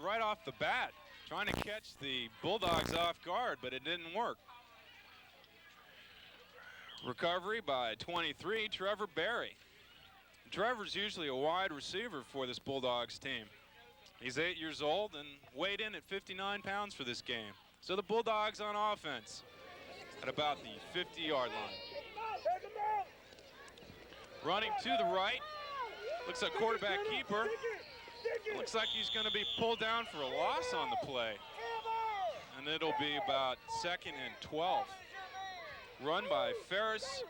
Right off the bat, trying to catch the Bulldogs off guard, but it didn't work. Recovery by 23, Trevor Berry. Trevor's usually a wide receiver for this Bulldogs team. He's 8 years old and weighed in at 59 pounds for this game. So the Bulldogs on offense at about the 50-yard line. Running to the right, looks like quarterback keeper. Looks like he's going to be pulled down for a loss on the play. And it'll be about 2nd and 12. Run by Ferris.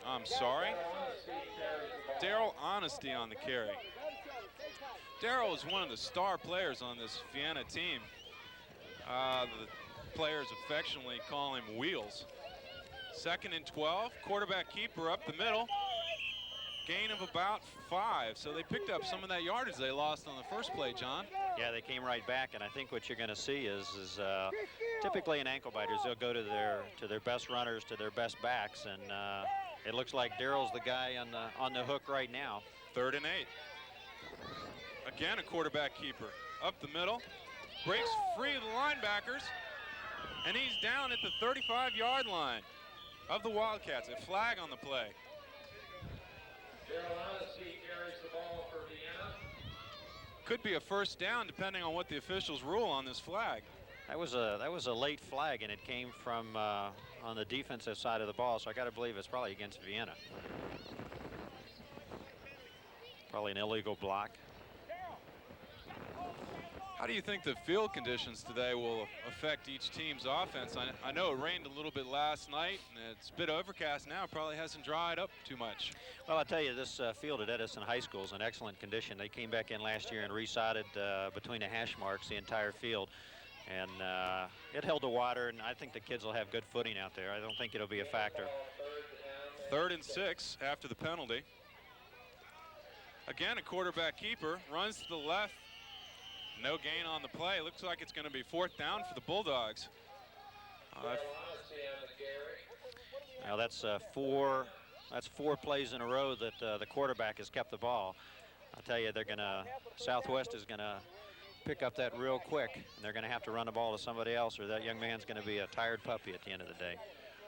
I'm sorry. Daryl Honesty on the carry. Daryl is one of the star players on this Vienna team. The players affectionately call him Wheels. 2nd and 12, quarterback keeper up the middle. Gain of about 5, so they picked up some of that yardage they lost on the first play, John. Yeah, they came right back, and I think what you're going to see is typically in ankle biters, they'll go to their best runners, to their best backs, and it looks like Daryl's the guy on the hook right now. 3rd and 8. Again, a quarterback keeper up the middle, breaks free of the linebackers, and he's down at the 35-yard line of the Wildcats. A flag on the play. Could be a first down depending on what the officials rule on this flag. That was a late flag, and it came from on the defensive side of the ball, so I got to believe it's probably against Vienna. Probably an illegal block. How do you think the field conditions today will affect each team's offense? I know it rained a little bit last night, and it's a bit overcast now. It probably hasn't dried up too much. Well, I'll tell you, this field at Edison High School is in excellent condition. They came back in last year and resodded between the hash marks the entire field. And it held the water, and I think the kids will have good footing out there. I don't think it'll be a factor. 3rd and 6 after the penalty. Again, a quarterback keeper runs to the left. No gain on the play. Looks like it's going to be 4th down for the Bulldogs. Now that's four plays in a row that the quarterback has kept the ball. I'll tell you, Southwest is going to pick up that real quick, and they're going to have to run the ball to somebody else, or that young man's going to be a tired puppy at the end of the day.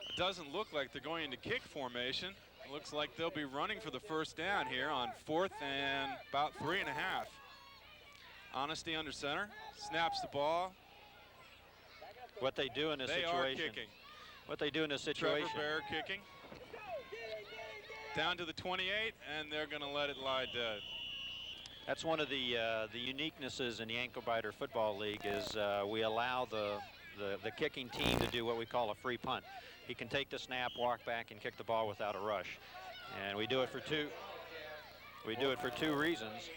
It doesn't look like they're going into kick formation. It looks like they'll be running for the first down here on 4th and about 3.5. Honesty under center, snaps the ball. What they do in this situation. They are kicking. What they do in this situation. Trevor Bear kicking. Down to the 28, and they're going to let it lie dead. That's one of the uniquenesses in the ankle biter football league is we allow the kicking team to do what we call a free punt. He can take the snap, walk back, and kick the ball without a rush. And we do it for two reasons.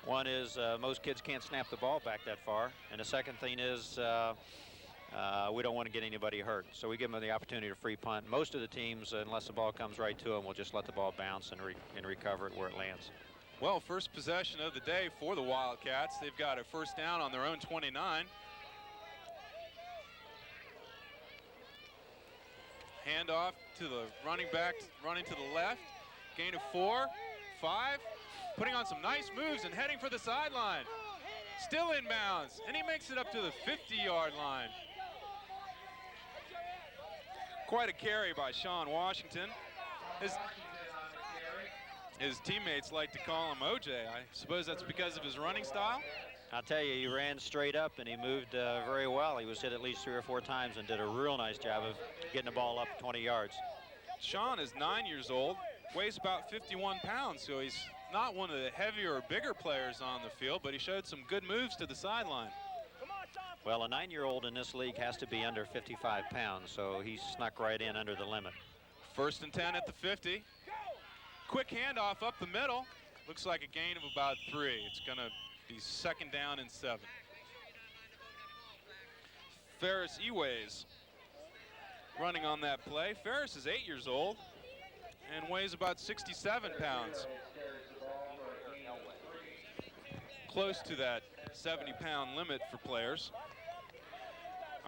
One is most kids can't snap the ball back that far, and the second thing is we don't want to get anybody hurt. So we give them the opportunity to free punt. Most of the teams, unless the ball comes right to them, will just let the ball bounce and recover it where it lands. Well, first possession of the day for the Wildcats. They've got a first down on their own 29. Handoff to the running back, running to the left. Gain of 4, 5. Putting on some nice moves and heading for the sideline. Still inbounds, and he makes it up to the 50-yard line. Quite a carry by Sean Washington. His teammates like to call him OJ. I suppose that's because of his running style. I'll tell you, he ran straight up and he moved very well. He was hit at least 3 or 4 times and did a real nice job of getting the ball up 20 yards. Sean is 9 years old, weighs about 51 pounds, so he's not one of the heavier or bigger players on the field, but he showed some good moves to the sideline. Well, a 9-year-old in this league has to be under 55 pounds, so he snuck right in under the limit. 1st and 10 at the 50. Quick handoff up the middle. Looks like a gain of about 3. It's going to be 2nd down and 7. Ferris Eways running on that play. Ferris is 8 years old and weighs about 67 pounds. Close to that 70-pound limit for players.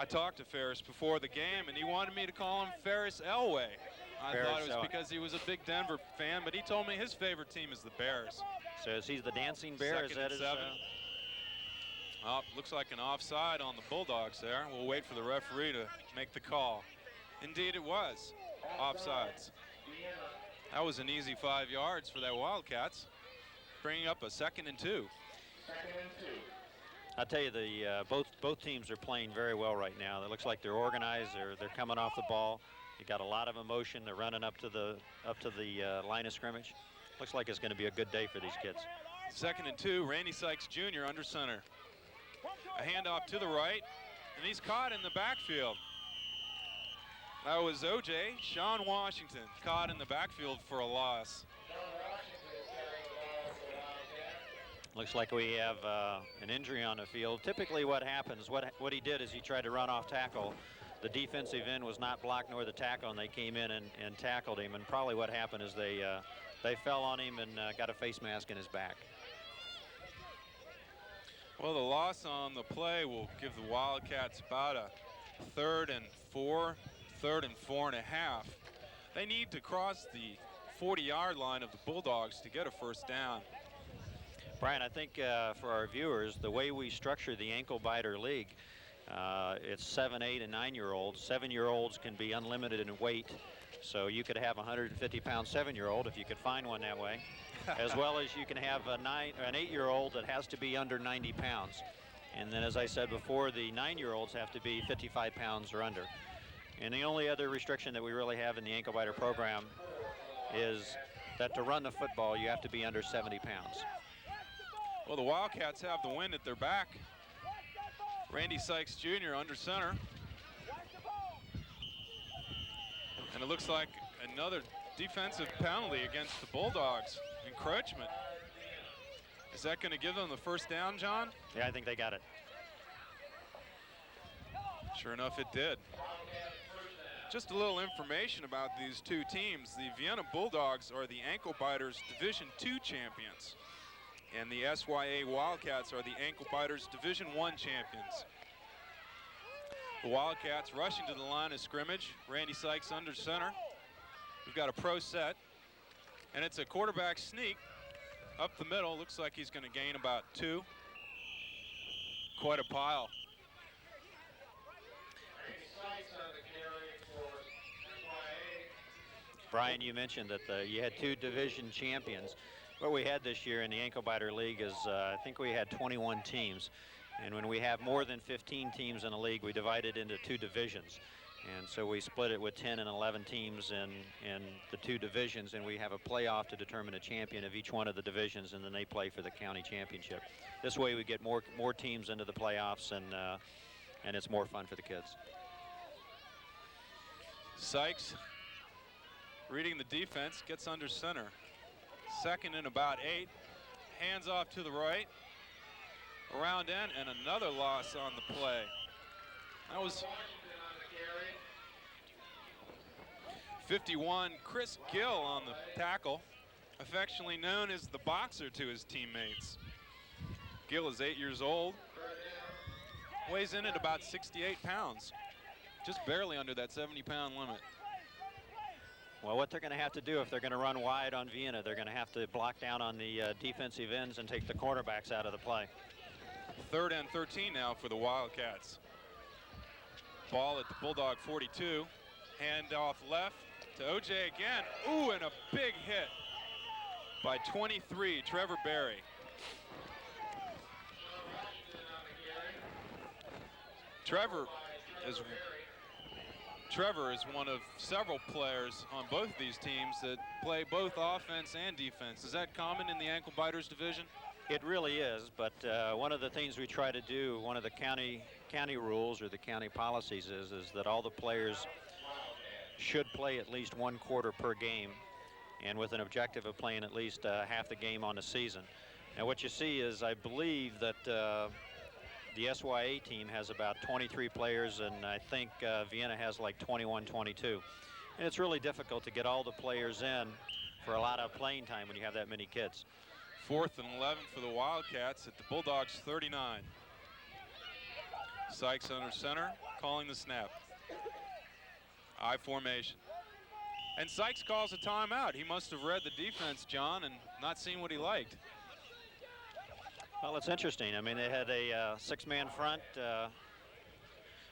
I talked to Ferris before the game, and he wanted me to call him Ferris Elway. I thought it was because he was a big Denver fan, but he told me his favorite team is the Bears. So is he the dancing bear? Second Is that and his? 7. Oh, looks like an offside on the Bulldogs there. We'll wait for the referee to make the call. Indeed it was. Offsides. That was an easy 5 yards for that Wildcats, bringing up a 2nd and 2. I'll tell you, both teams are playing very well right now. It looks like they're organized. They're coming off the ball. You got a lot of emotion. They're running up to the line of scrimmage. Looks like it's going to be a good day for these kids. 2nd and 2. Randy Sykes Jr. under center. A handoff to the right, and he's caught in the backfield. That was O.J. Sean Washington, caught in the backfield for a loss. Looks like we have an injury on the field. Typically what happens, what he did is he tried to run off tackle. The defensive end was not blocked nor the tackle, and they came in and tackled him. And probably what happened is they fell on him and got a face mask in his back. Well, the loss on the play will give the Wildcats about a 3rd and 4, 3rd and 4.5. They need to cross the 40-yard line of the Bulldogs to get a 1st down. Brian, I think for our viewers, the way we structure the ankle biter league, it's 7, 8, and 9-year-olds. 7-year-olds can be unlimited in weight, so you could have a 150-pound 7-year-old if you could find one that way, as well as you can have an 8-year-old that has to be under 90 pounds. And then, as I said before, the 9-year-olds have to be 55 pounds or under. And the only other restriction that we really have in the ankle biter program is that to run the football, you have to be under 70 pounds. Well, the Wildcats have the wind at their back. Randy Sykes Jr. under center. And it looks like another defensive penalty against the Bulldogs. Encroachment. Is that going to give them the 1st down, John? Yeah, I think they got it. Sure enough, it did. Just a little information about these two teams. The Vienna Bulldogs are the Ankle Biters Division II champions, and the SYA Wildcats are the Ankle Biters Division I champions. The Wildcats rushing to the line of scrimmage. Randy Sykes under center. We've got a pro set, and it's a quarterback sneak up the middle. Looks like he's going to gain about 2. Quite a pile. Brian, you mentioned that you had 2 division champions. What we had this year in the Ankle Biter League is I think we had 21 teams. And when we have more than 15 teams in a league, we divide it into 2 divisions. And so we split it with 10 and 11 teams in the 2 divisions, and we have a playoff to determine a champion of each one of the divisions, and then they play for the county championship. This way we get more teams into the playoffs, and it's more fun for the kids. Sykes, reading the defense, gets under center. 2nd and about 8. Hands off to the right. Around in, and another loss on the play. That was 51, Chris Gill on the tackle, affectionately known as the boxer to his teammates. Gill is 8 years old, weighs in at about 68 pounds, just barely under that 70-pound limit. Well, what they're going to have to do if they're going to run wide on Vienna, they're going to have to block down on the defensive ends and take the cornerbacks out of the play. 3rd and 13 now for the Wildcats. Ball at the Bulldog 42. Hand off left to O.J. again. Ooh, and a big hit by 23, Trevor Berry. Trevor is one of several players on both of these teams that play both offense and defense. Is that common in the Ankle Biters division? It really is, but one of the things we try to do, one of the county rules or the county policies is that all the players should play at least 1 quarter per game, and with an objective of playing at least half the game on the season. Now what you see is, I believe that the SYA team has about 23 players, and I think Vienna has like 21, 22. And it's really difficult to get all the players in for a lot of playing time when you have that many kids. 4th and 11 for the Wildcats at the Bulldogs 39. Sykes under center, calling the snap. I formation. And Sykes calls a timeout. He must have read the defense, John, and not seen what he liked. Well, it's interesting. I mean, they had a 6-man front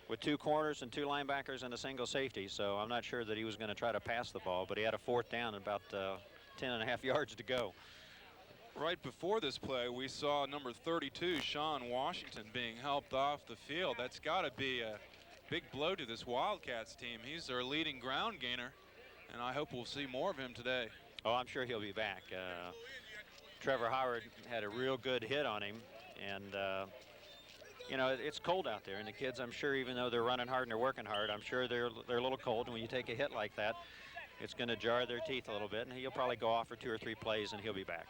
with 2 corners and 2 linebackers and a single safety. So I'm not sure that he was going to try to pass the ball, but he had a 4th down and about 10.5 yards to go. Right before this play, we saw number 32, Sean Washington, being helped off the field. That's got to be a big blow to this Wildcats team. He's their leading ground gainer, and I hope we'll see more of him today. Oh, I'm sure he'll be back. Trevor Howard had a real good hit on him, and you know, it's cold out there, and the kids, I'm sure, even though they're running hard and they're working hard, I'm sure they're a little cold, and when you take a hit like that, it's going to jar their teeth a little bit, and he'll probably go off for 2 or 3 plays, and he'll be back.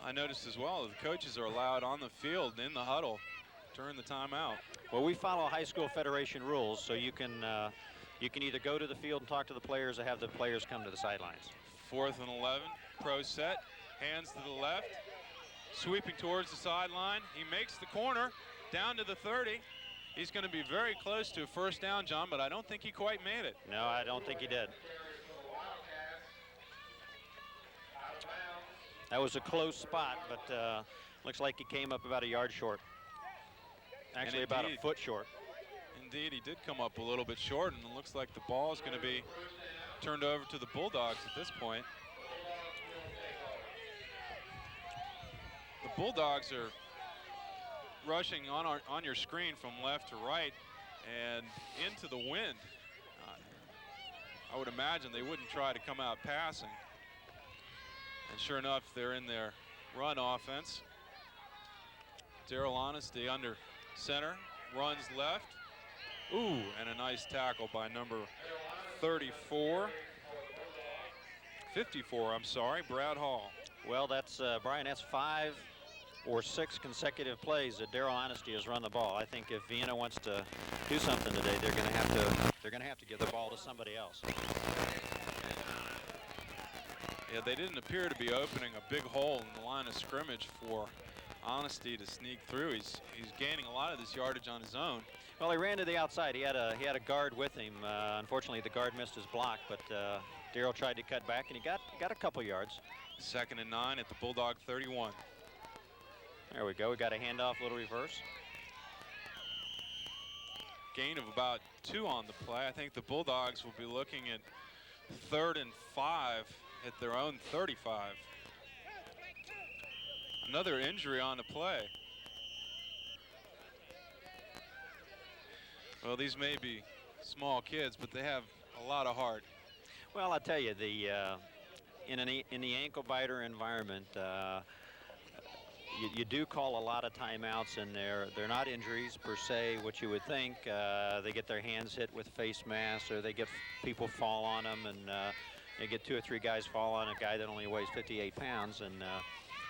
I noticed as well the coaches are allowed on the field in the huddle during the timeout. Well, we follow high school federation rules, so you can either go to the field and talk to the players or have the players come to the sidelines. 4th and 11, pro set, hands to the left, sweeping towards the sideline. He makes the corner down to the 30. He's going to be very close to a 1st down, John, but I don't think he quite made it. No, I don't think he did. That was a close spot, but looks like he came up about a yard short. Actually, about a foot short. Indeed, he did come up a little bit short, and it looks like the ball is going to be turned over to the Bulldogs at this point. The Bulldogs are rushing on your screen from left to right and into the wind. I would imagine they wouldn't try to come out passing. And sure enough, they're in their run offense. Daryl Honesty under center, runs left. Ooh, and a nice tackle by number 54. 54, I'm sorry, Brad Hall. Well, that's, Brian, that's 5 or 6 consecutive plays that Daryl Honesty has run the ball. I think if Vienna wants to do something today, they're going to have to give the ball to somebody else. Yeah, they didn't appear to be opening a big hole in the line of scrimmage for Honesty to sneak through. He's gaining a lot of this yardage on his own. Well, he ran to the outside. He had a guard with him. Unfortunately, the guard missed his block, but Daryl tried to cut back, and he got a couple yards. 2nd and 9 at the Bulldog 31. There we go. We got a handoff, little reverse. Gain of about 2 on the play. I think the Bulldogs will be looking at 3rd and 5 at their own 35. Another injury on the play. Well, these may be small kids, but they have a lot of heart. Well, I'll tell you, in the ankle biter environment, you do call a lot of timeouts, and they're not injuries per se, what you would think. They get their hands hit with face masks, or they get people fall on them, and they get 2 or 3 guys fall on a guy that only weighs 58 pounds, and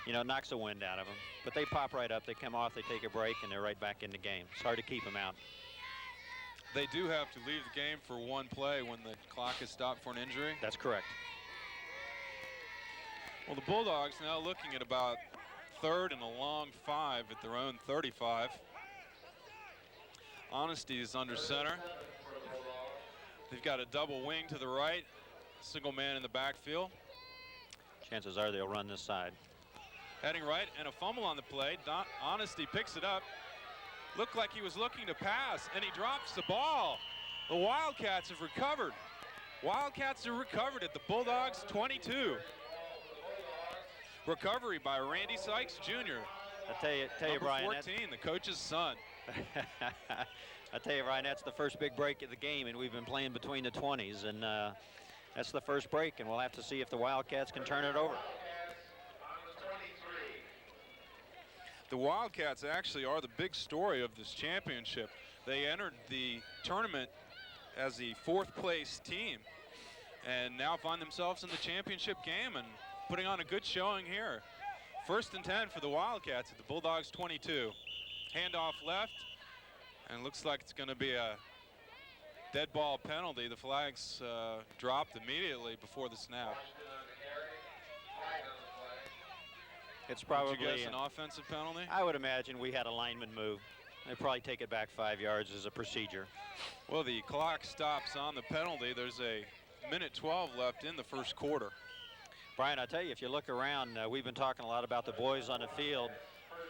you know, it knocks the wind out of them. But they pop right up, they come off, they take a break, and they're right back in the game. It's hard to keep them out. They do have to leave the game for 1 play when the clock is stopped for an injury. That's correct. Well, the Bulldogs now looking at about 3rd and a long 5 at their own 35. Honesty is under center. They've got a double wing to the right, single man in the backfield. Chances are they'll run this side. Heading right, and a fumble on the play. Honesty picks it up. Looked like he was looking to pass, and he drops the ball. The Wildcats have recovered. Wildcats have recovered at the Bulldogs 22. Recovery by Randy Sykes Jr. I tell you, Brian, 14, the coach's son. I tell you, Brian, that's the first big break of the game, and we've been playing between the 20s, and that's the first break, and we'll have to see if the Wildcats can turn it over. The Wildcats actually are the big story of this championship. They entered the tournament as the 4th place team and now find themselves in the championship game and putting on a good showing here. 1st and 10 for the Wildcats at the Bulldogs 22. Handoff left, and looks like it's going to be a dead ball penalty. The flag's dropped immediately before the snap. It's probably an offensive penalty. I would imagine we had a lineman move. They probably take it back 5 yards as a procedure. Well, the clock stops on the penalty. There's a minute 12 left in the first quarter. Brian, I tell you, if you look around, we've been talking a lot about the boys on the field,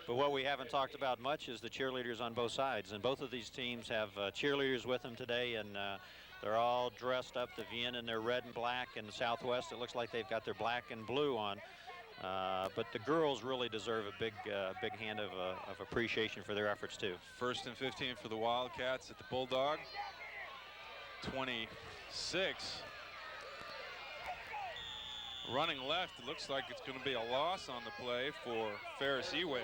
but what we haven't talked about much is the cheerleaders on both sides. And both of these teams have cheerleaders with them today, and they're all dressed up. The Vienna in their red and black, and the Southwest, it looks like they've got their black and blue on. But the girls really deserve a big hand of appreciation for their efforts too. 1st and 15 for the Wildcats at the Bulldog. 26. Running left, it looks like it's going to be a loss on the play for Ferris Eways.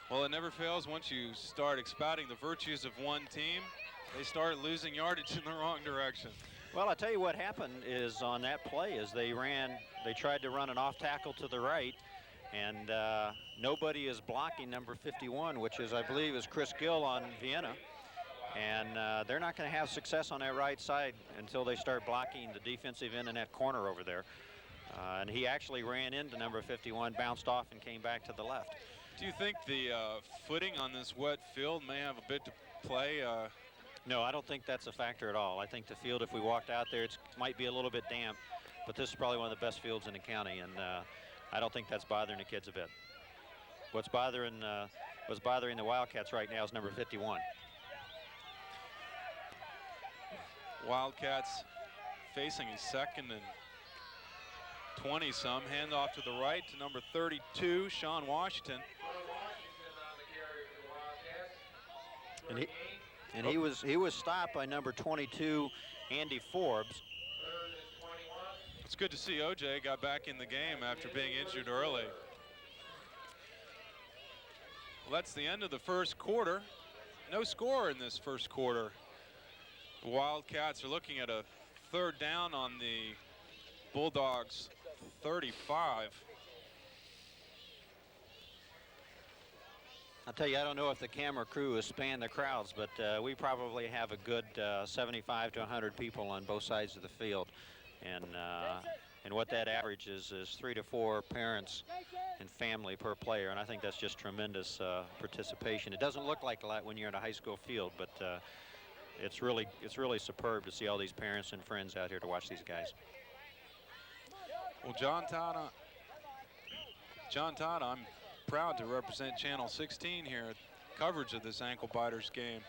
Well, it never fails once you start expounding the virtues of one team, they start losing yardage in the wrong direction. Well, I'll tell you what happened is on that play is they tried to run an off tackle to the right, and nobody is blocking number 51, which is, I believe, is Chris Gill on Vienna. And they're not going to have success on that right side until they start blocking the defensive end in that corner over there. And he actually ran into number 51, bounced off, and came back to the left. Do you think the footing on this wet field may have a bit to play? No, I don't think that's a factor at all. I think the field, if we walked out there, it might be a little bit damp, but this is probably one of the best fields in the county, and I don't think that's bothering the kids a bit. What's bothering the Wildcats right now is number 51. Wildcats facing a 2nd and 20-some. Handoff to the right to number 32, Sean Washington. And he was stopped by number 22, Andy Forbes. It's good to see OJ got back in the game after being injured early. Well, that's the end of the first quarter. No score in this first quarter. The Wildcats are looking at a 3rd down on the Bulldogs 35. I'll tell you, I don't know if the camera crew has spanned the crowds, but we probably have a good 75 to 100 people on both sides of the field. And what that averages is 3 to 4 parents and family per player, and I think that's just tremendous participation. It doesn't look like a lot when you're in a high school field, but it's really superb to see all these parents and friends out here to watch these guys. Well, John Todd, I'm proud to represent Channel 16 here at coverage of this ankle biters game.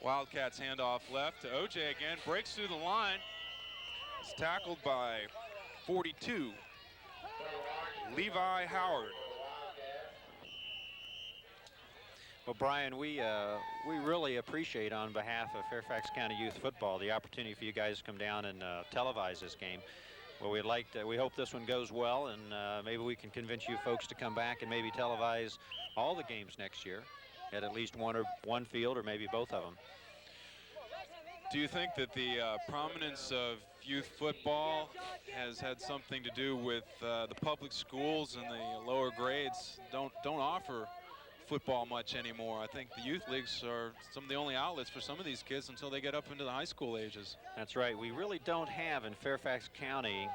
Wildcats handoff left to OJ again, breaks through the line. It's tackled by 42, Levi Howard. Well, Brian, we really appreciate on behalf of Fairfax County Youth Football the opportunity for you guys to come down and televise this game. Well, we hope this one goes well, and maybe we can convince you folks to come back and maybe televise all the games next year at least one field or maybe both of them. Do you think that the prominence of youth football has had something to do with the public schools and the lower grades don't offer football much anymore? I think the youth leagues are some of the only outlets for some of these kids until they get up into the high school ages. That's right. We really don't have in Fairfax County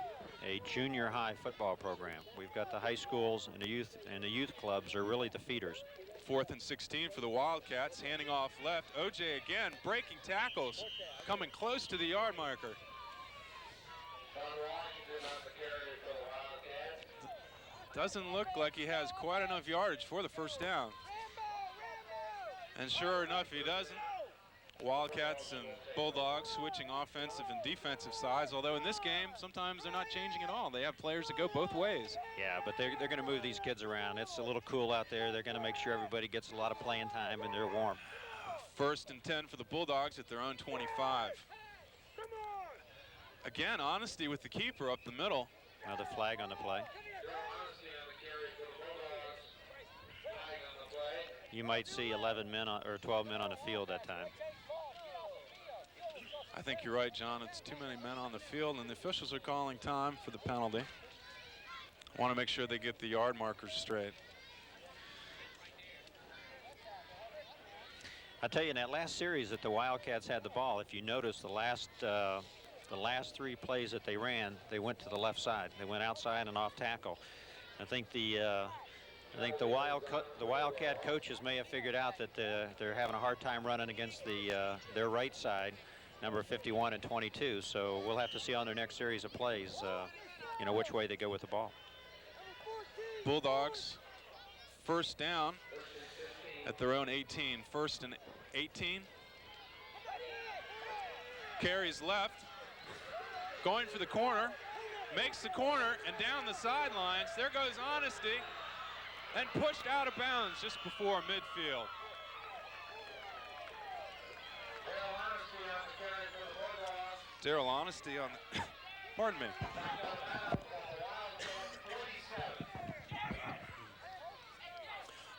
a junior high football program. We've got the high schools, and the youth clubs are really the feeders. 4th and 16 for the Wildcats, handing off left. OJ again breaking tackles, coming close to the yard marker. Doesn't look like he has quite enough yardage for the first down. And sure enough, he doesn't. Wildcats and Bulldogs switching offensive and defensive sides, although in this game, sometimes they're not changing at all. They have players that go both ways. Yeah, but they're going to move these kids around. It's a little cool out there. They're going to make sure everybody gets a lot of playing time and they're warm. 1st and 10 for the Bulldogs at their own 25. Again, honesty with the keeper up the middle. Another flag on the play. You might see 11 men or 12 men on the field that time. I think you're right, John. It's too many men on the field, and the officials are calling time for the penalty. Want to make sure they get the yard markers straight. I tell you, in that last series that the Wildcats had the ball, if you notice the last the last 3 plays that they ran, they went to the left side. They went outside and off tackle. I think the Wildcat coaches may have figured out that they're having a hard time running against their right side, number 51 and 22. So we'll have to see on their next series of plays, you know, which way they go with the ball. Bulldogs, first down at their own 18. First and 18. Carries left, going for the corner, makes the corner, and down the sidelines. There goes Honesty, and pushed out of bounds just before midfield. Daryl Honesty on the, pardon me.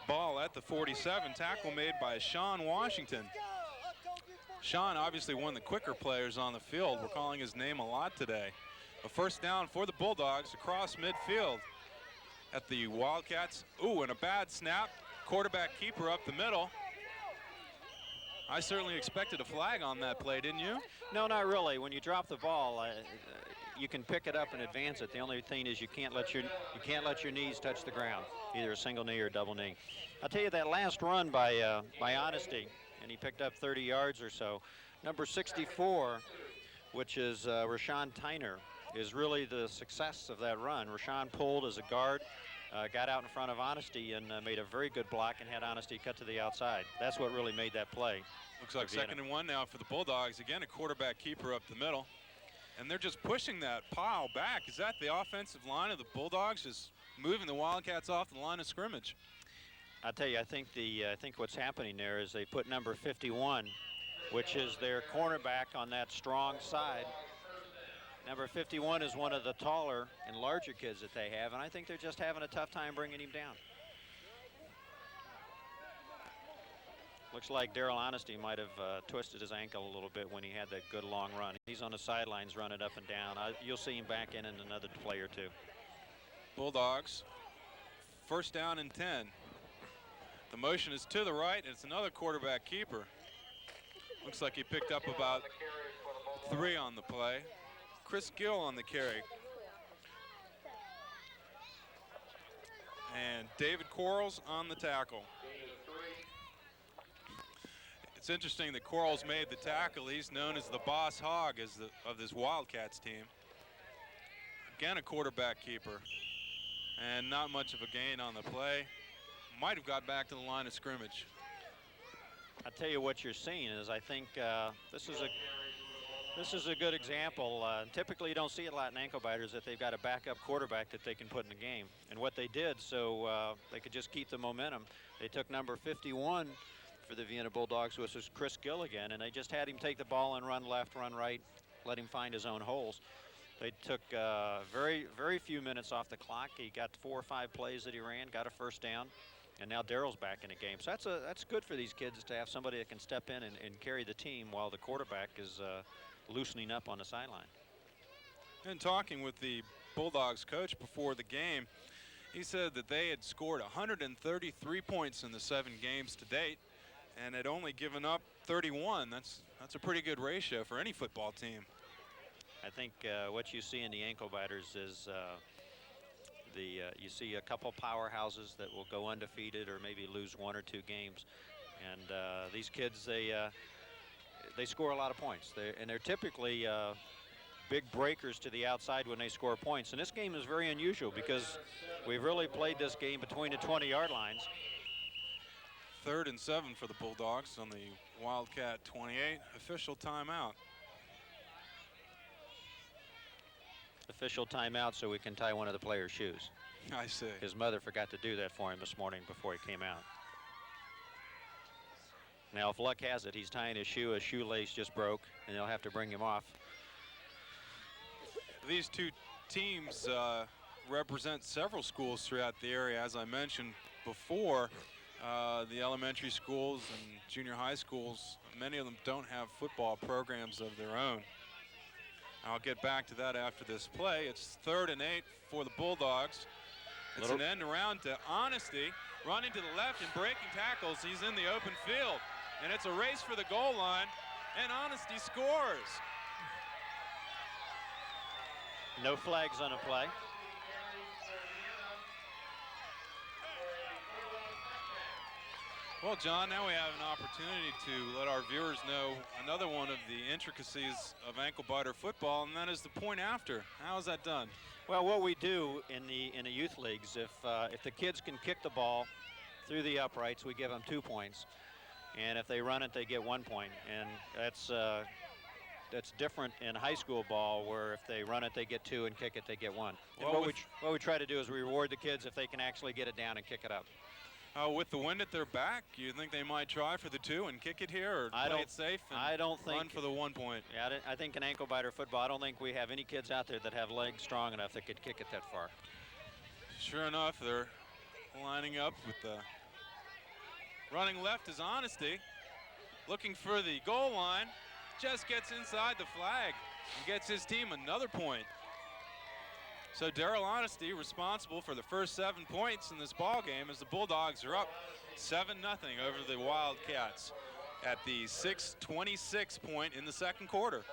Ball at the 47, tackle made by Sean Washington. Sean, obviously one of the quicker players on the field. We're calling his name a lot today. A first down for the Bulldogs across midfield at the Wildcats. Ooh, and a bad snap. Quarterback keeper up the middle. I certainly expected a flag on that play, didn't you? No, not really. When you drop the ball, you can pick it up and advance it. The only thing is you can't let your knees touch the ground, either a single knee or a double knee. I'll tell you that last run by Honesty, and he picked up 30 yards or so. Number 64, which is Rashawn Tyner, is really the success of that run. Rashawn pulled as a guard, got out in front of Honesty and made a very good block and had Honesty cut to the outside. That's what really made that play. Looks like second and 1 now for the Bulldogs. Again, a quarterback keeper up the middle. And they're just pushing that pile back. Is that the offensive line of the Bulldogs, just moving the Wildcats off the line of scrimmage? I'll tell you, I think what's happening there is they put number 51, which is their cornerback on that strong side. Number 51 is one of the taller and larger kids that they have, and I think they're just having a tough time bringing him down. Looks like Daryl Honesty might have twisted his ankle a little bit when he had that good long run. He's on the sidelines running up and down. You'll see him back in another play or two. Bulldogs, first down and 10. The motion is to the right, and it's another quarterback keeper. Looks like he picked up about 3 on the play. Chris Gill on the carry. And David Quarles on the tackle. It's interesting that Quarles made the tackle. He's known as the boss hog of this Wildcats team. Again, a quarterback keeper. And not much of a gain on the play. Might have got back to the line of scrimmage. I'll tell you what you're seeing is I think this is a good example. Typically you don't see it a lot in ankle biters that they've got a backup quarterback that they can put in the game. And what they did, so they could just keep the momentum, they took number 51 for the Vienna Bulldogs, which was Chris Gill again, and they just had him take the ball and run left, run right, let him find his own holes. They took very, very few minutes off the clock. He got 4 or 5 plays that he ran, got a first down, and now Daryl's back in the game. So that's good for these kids to have somebody that can step in and carry the team while the quarterback is loosening up on the sideline. And talking with the Bulldogs coach before the game, he said that they had scored 133 points in the 7 games to date and had only given up 31. That's a pretty good ratio for any football team. I think what you see in the ankle biters is you see a couple powerhouses that will go undefeated or maybe lose 1 or 2 games, and these kids they score a lot of points. They're typically big breakers to the outside when they score points. And this game is very unusual because we've really played this game between the 20-yard lines. 3rd and 7 for the Bulldogs on the Wildcat 28. Official timeout. Official timeout so we can tie one of the players' shoes. I see. His mother forgot to do that for him this morning before he came out. Now, if luck has it, he's tying his shoelace just broke, and they'll have to bring him off. These 2 teams represent several schools throughout the area. As I mentioned before, the elementary schools and junior high schools, many of them don't have football programs of their own. I'll get back to that after this play. It's 3rd and 8 for the Bulldogs. It's an end around to Honesty, running to the left and breaking tackles. He's in the open field, and it's a race for the goal line, and Honesty scores. No flags on the play. Well, John, now we have an opportunity to let our viewers know another one of the intricacies of ankle biter football, and that is the point after. How is that done? Well, what we do in the youth leagues, if the kids can kick the ball through the uprights, we give them 2 points, and if they run it, they get 1 point. And that's different in high school ball, where if they run it, they get 2, and kick it, they get 1. Well, what we try to do is we reward the kids if they can actually get it down and kick it up. With the wind at their back, you think they might try for the 2 and kick it here, or play it safe and run for the 1 point? Yeah, I think in ankle biter football, I don't think we have any kids out there that have legs strong enough that could kick it that far. Sure enough, they're lining up with the running left is Honesty, looking for the goal line, just gets inside the flag and gets his team another point. So Daryl Honesty responsible for the first 7 points in this ball game as the Bulldogs are up 7-0 over the Wildcats at the 6:26 point in the second quarter.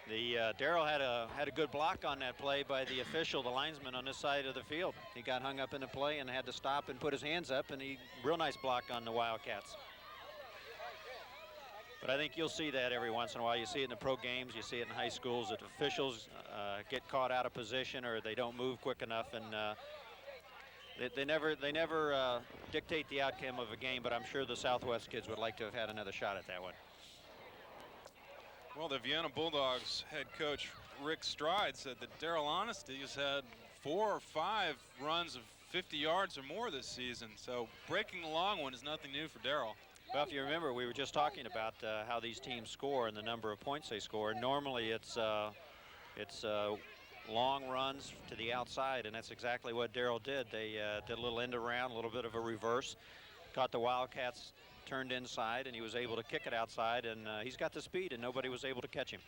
Daryl had a good block on that play by the official, the linesman on this side of the field. He got hung up in the play and had to stop and put his hands up, and real nice block on the Wildcats. But I think you'll see that every once in a while. You see it in the pro games, you see it in high schools, that officials get caught out of position or they don't move quick enough, and they never dictate the outcome of a game, but I'm sure the Southwest kids would like to have had another shot at that one. Well, the Vienna Bulldogs head coach Rick Stride said that Daryl Honesty has had 4 or 5 runs of 50 yards or more this season, so breaking the long one is nothing new for Daryl. Well, if you remember, we were just talking about how these teams score and the number of points they score. Normally, it's long runs to the outside, and that's exactly what Daryl did. They did a little end around, a little bit of a reverse, caught the Wildcats turned inside, and he was able to kick it outside, and he's got the speed, and nobody was able to catch him.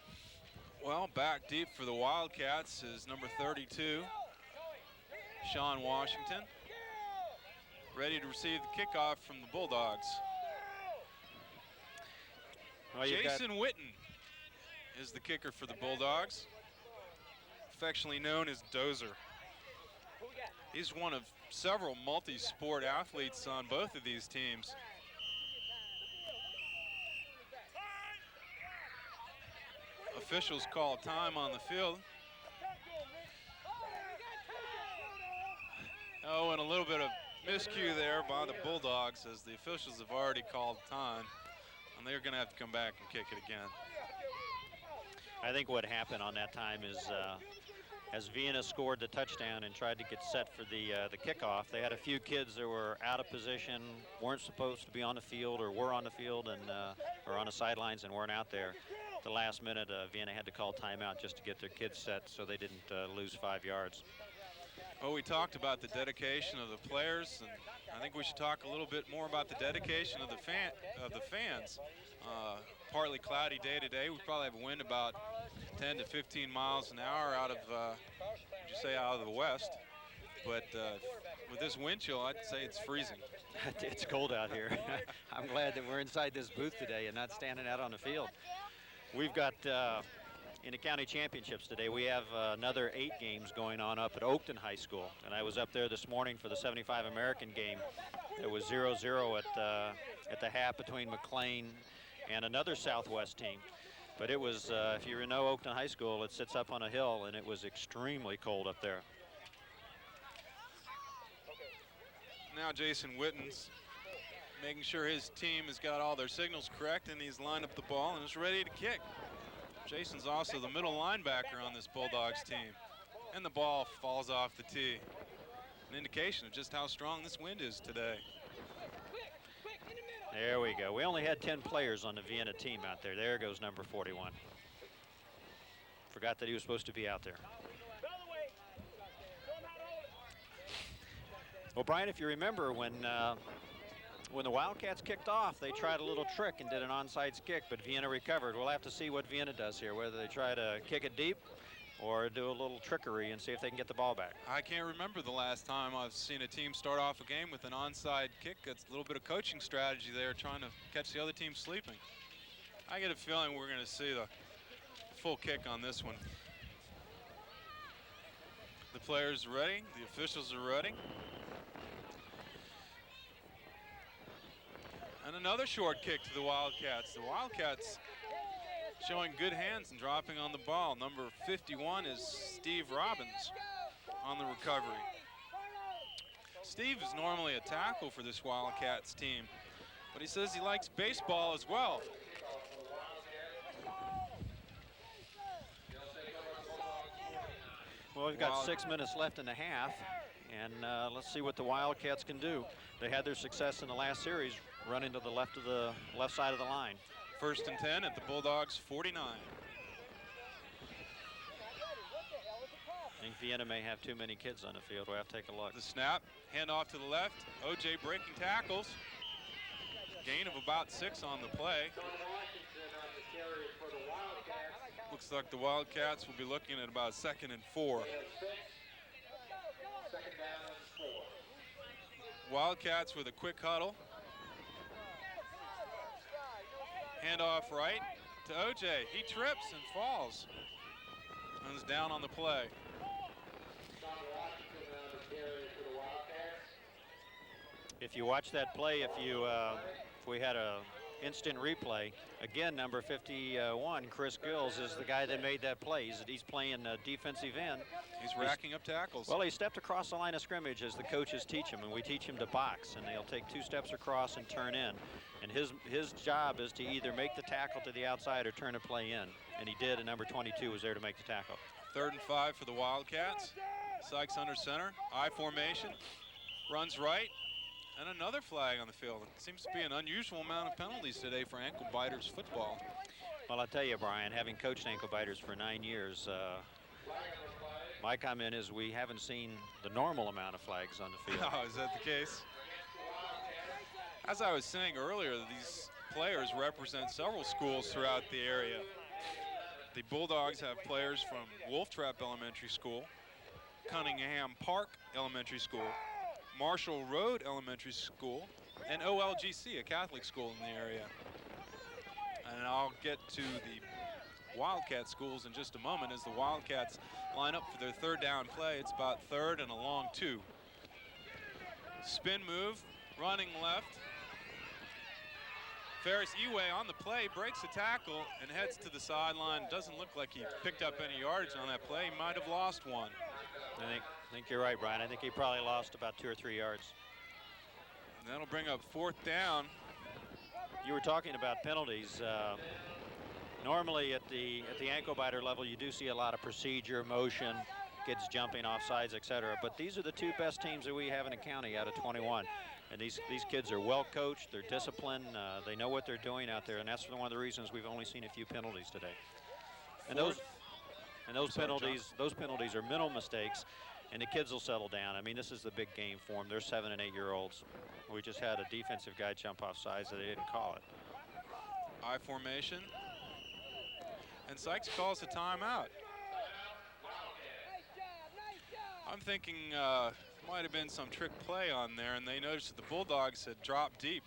Well, back deep for the Wildcats is number 32, Sean Washington, ready to receive the kickoff from the Bulldogs. Well, Jason Witten is the kicker for the Bulldogs, affectionately known as Dozer. He's one of several multi-sport athletes on both of these teams. Officials call time on the field. Oh, and a little bit of miscue there by the Bulldogs, as the officials have already called time, and they're going to have to come back and kick it again. I think what happened on that time is as Vienna scored the touchdown and tried to get set for the kickoff, they had a few kids that were out of position, weren't supposed to be on the field, or were on the field and or on the sidelines and weren't out there. At the last minute, Vienna had to call timeout just to get their kids set so they didn't lose 5 yards. Well, we talked about the dedication of the players, and I think we should talk a little bit more about the dedication of the fans. Partly cloudy day today. We probably have a wind about 10 to 15 miles an hour out of, would you say, out of the west. But with this wind chill, I'd say it's freezing. It's cold out here. I'm glad that we're inside this booth today and not standing out on the field. We've got, in the county championships today, we have another 8 games going on up at Oakton High School. And I was up there this morning for the 75 American game. It was 0-0 at the half between McLean and another Southwest team. But it was, if you know Oakton High School, it sits up on a hill, and it was extremely cold up there. Now Jason Witten's making sure his team has got all their signals correct, and he's lined up the ball and is ready to kick. Jason's also the middle linebacker on this Bulldogs team. And the ball falls off the tee. An indication of just how strong this wind is today. There we go. We only had 10 players on the Vienna team out there. There goes number 41. Forgot that he was supposed to be out there. Well, Brian, if you remember, when the Wildcats kicked off, they tried a little trick and did an onside kick, but Vienna recovered. We'll have to see what Vienna does here, whether they try to kick it deep or do a little trickery and see if they can get the ball back. I can't remember the last time I've seen a team start off a game with an onside kick. It's a little bit of coaching strategy there, trying to catch the other team sleeping. I get a feeling we're going to see the full kick on this one. The players are ready. The officials are ready. And another short kick to the Wildcats. The Wildcats showing good hands and dropping on the ball. Number 51 is Steve Robbins on the recovery. Steve is normally a tackle for this Wildcats team, but he says he likes baseball as well. Well, we've got 6 minutes left in the half, and let's see what the Wildcats can do. They had their success in the last series, running to the left side of the line. 1st and 10 at the Bulldogs 49. I think Vienna may have too many kids on the field. We'll have to take a look. The snap, handoff to the left. OJ breaking tackles. Gain of about 6 on the play. Looks like the Wildcats will be looking at about 2nd and 4. Wildcats with a quick huddle. Handoff right to OJ. He trips and falls. And is down on the play. If you watch that play, if we had a instant replay, again, number 51, Chris Gills, is the guy that made that play. He's playing defensive end. He's racking up tackles. Well, he stepped across the line of scrimmage as the coaches teach him, and we teach him to box, and they'll take 2 steps across and turn in. And his job is to either make the tackle to the outside or turn a play in. And he did, and number 22 was there to make the tackle. 3rd and 5 for the Wildcats. Sykes under center, I formation, runs right, and another flag on the field. It seems to be an unusual amount of penalties today for ankle biters football. Well, I'll tell you, Brian, having coached ankle biters for 9 years, my comment is we haven't seen the normal amount of flags on the field. Oh, is that the case? As I was saying earlier, these players represent several schools throughout the area. The Bulldogs have players from Wolf Trap Elementary School, Cunningham Park Elementary School, Marshall Road Elementary School, and OLGC, a Catholic school in the area. And I'll get to the Wildcat schools in just a moment as the Wildcats line up for their 3rd down play. It's about 3rd and a long 2. Spin move, running left. Ferris Eway on the play, breaks a tackle and heads to the sideline. Doesn't look like he picked up any yardage on that play. He might have lost 1. I think you're right, Brian. I think he probably lost about 2 or 3 yards. And that'll bring up 4th down. You were talking about penalties. Normally at the ankle biter level, you do see a lot of procedure, motion, kids jumping off sides, etc. But these are the 2 best teams that we have in the county out of 21. And these kids are well coached, they're disciplined, they know what they're doing out there, and that's one of the reasons we've only seen a few penalties today. And those penalties are mental mistakes, and the kids will settle down. I mean, this is the big game for them. They're 7- and 8-year-olds. We just had a defensive guy jump off sides, so they didn't call it. I formation. And Sykes calls a timeout. I'm thinking might have been some trick play on there, and they noticed that the Bulldogs had dropped deep.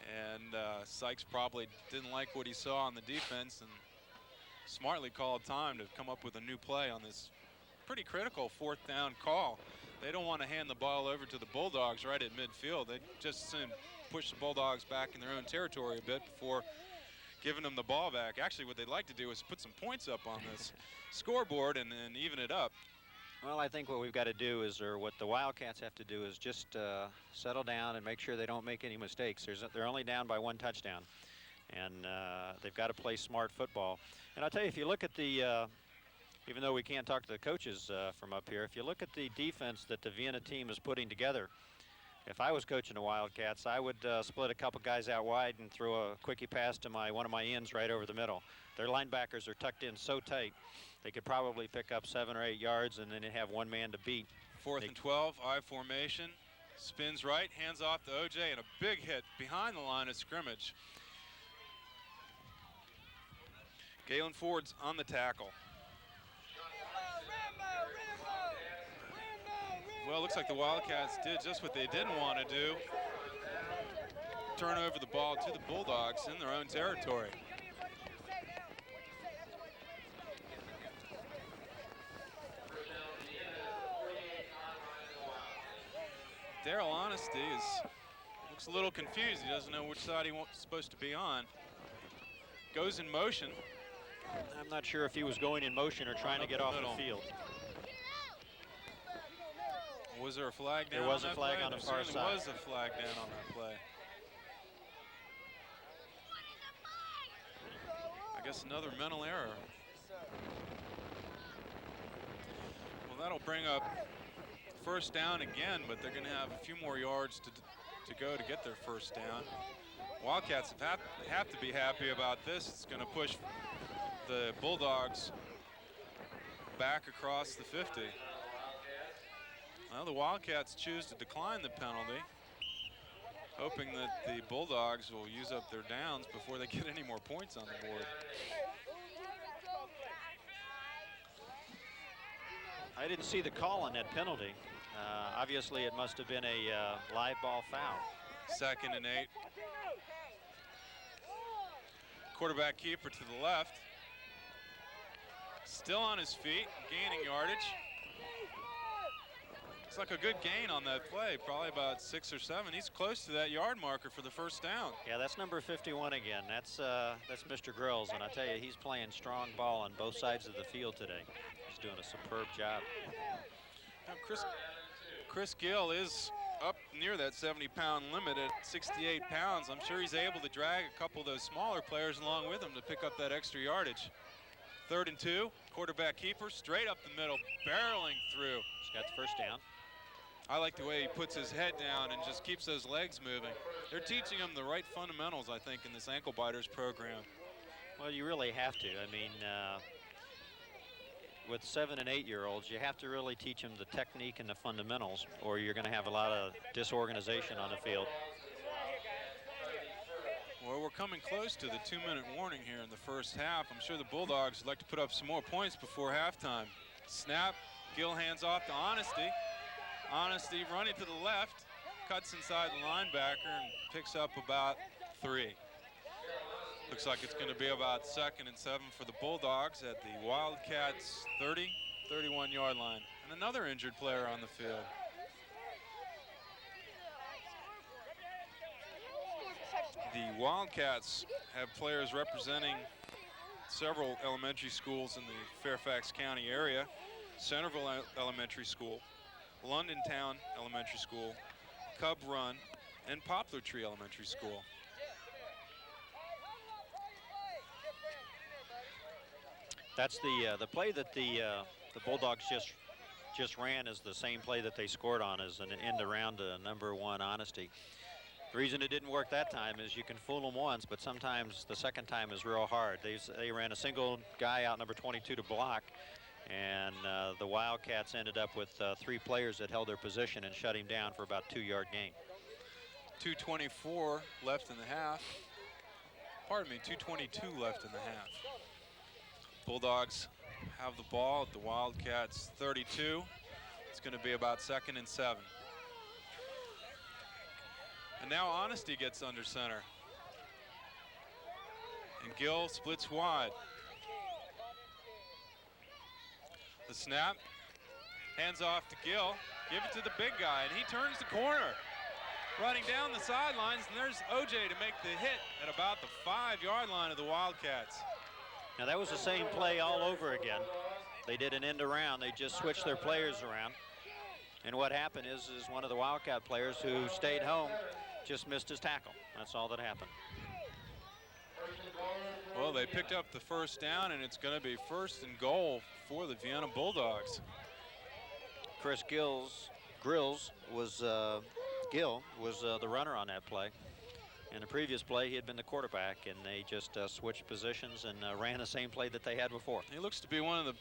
And Sykes probably didn't like what he saw on the defense and smartly called time to come up with a new play on this pretty critical 4th down call. They don't want to hand the ball over to the Bulldogs right at midfield. They just soon push the Bulldogs back in their own territory a bit before giving them the ball back. Actually, what they'd like to do is put some points up on this scoreboard and even it up. Well, I think what we've got to do is, or what the Wildcats have to do is just settle down and make sure they don't make any mistakes. They're only down by 1 touchdown, and they've got to play smart football. And I'll tell you, if you look at the, even though we can't talk to the coaches from up here, if you look at the defense that the Vienna team is putting together, if I was coaching the Wildcats, I would split a couple guys out wide and throw a quickie pass to one of my ends right over the middle. Their linebackers are tucked in so tight, they could probably pick up 7 or 8 yards, and then they'd have one man to beat. 4th and 12, I formation. Spins right, hands off to OJ, and a big hit behind the line of scrimmage. Galen Ford's on the tackle. Well, it looks like the Wildcats did just what they didn't want to do. Turn over the ball to the Bulldogs in their own territory. looks a little confused. He doesn't know which side he's supposed to be on. Goes in motion. I'm not sure if he was going in motion or trying to get off the field. Was there a flag down? There was on a that flag play? on the There far certainly side. was a flag down on that play. I guess another mental error. Well, that'll bring up first down again, but they're going to have a few more yards to go to get their first down. Wildcats have to be happy about this. It's going to push the Bulldogs back across the 50. Well, the Wildcats choose to decline the penalty, hoping that the Bulldogs will use up their downs before they get any more points on the board. I didn't see the call on that penalty. Obviously, it must have been a live ball foul. 2nd and 8. Quarterback keeper to the left. Still on his feet, gaining yardage. Looks like a good gain on that play, probably about 6 or 7. He's close to that yard marker for the first down. Yeah, that's number 51 again. That's Mr. Grills, and I tell you, he's playing strong ball on both sides of the field today. He's doing a superb job. Now Chris Gill is up near that 70-pound limit at 68 pounds. I'm sure he's able to drag a couple of those smaller players along with him to pick up that extra yardage. 3rd and 2, quarterback keeper, straight up the middle, barreling through. He's got the first down. I like the way he puts his head down and just keeps those legs moving. They're teaching him the right fundamentals, I think, in this ankle biters program. Well, you really have to. I mean, with 7- and 8-year-olds, you have to really teach them the technique and the fundamentals, or you're going to have a lot of disorganization on the field. Well, we're coming close to the 2-minute warning here in the first half. I'm sure the Bulldogs would like to put up some more points before halftime. Snap, Gill hands off to Honesty. Honesty running to the left, cuts inside the linebacker and picks up about 3. Looks like it's going to be about 2nd and 7 for the Bulldogs at the Wildcats 30, 31-yard line. And another injured player on the field. The Wildcats have players representing several elementary schools in the Fairfax County area. Centerville Elementary School, London Town Elementary School, Cub Run, and Poplar Tree Elementary School. That's the play that the Bulldogs just ran is the same play that they scored on, as an end around to number 1 Honesty. The reason it didn't work that time is you can fool them once, but sometimes the second time is real hard. They ran a single guy out, number 22, to block, and the Wildcats ended up with 3 players that held their position and shut him down for about 2-yard gain. 2:24 left in the half. Pardon me, 2:22 left in the half. Bulldogs have the ball at the Wildcats 32. It's going to be about 2nd and 7. And now Honesty gets under center. And Gill splits wide. The snap, hands off to Gill, give it to the big guy, and he turns the corner. Running down the sidelines, and there's OJ to make the hit at about the 5-yard line of the Wildcats. Now that was the same play all over again. They did an end around. They just switched their players around. And what happened is one of the Wildcat players who stayed home just missed his tackle. That's all that happened. Well, they picked up the first down, and it's going to be 1st and goal for the Vienna Bulldogs. Chris Gill was the runner on that play. In the previous play, he had been the quarterback, and they just switched positions and ran the same play that they had before. He looks to be one of the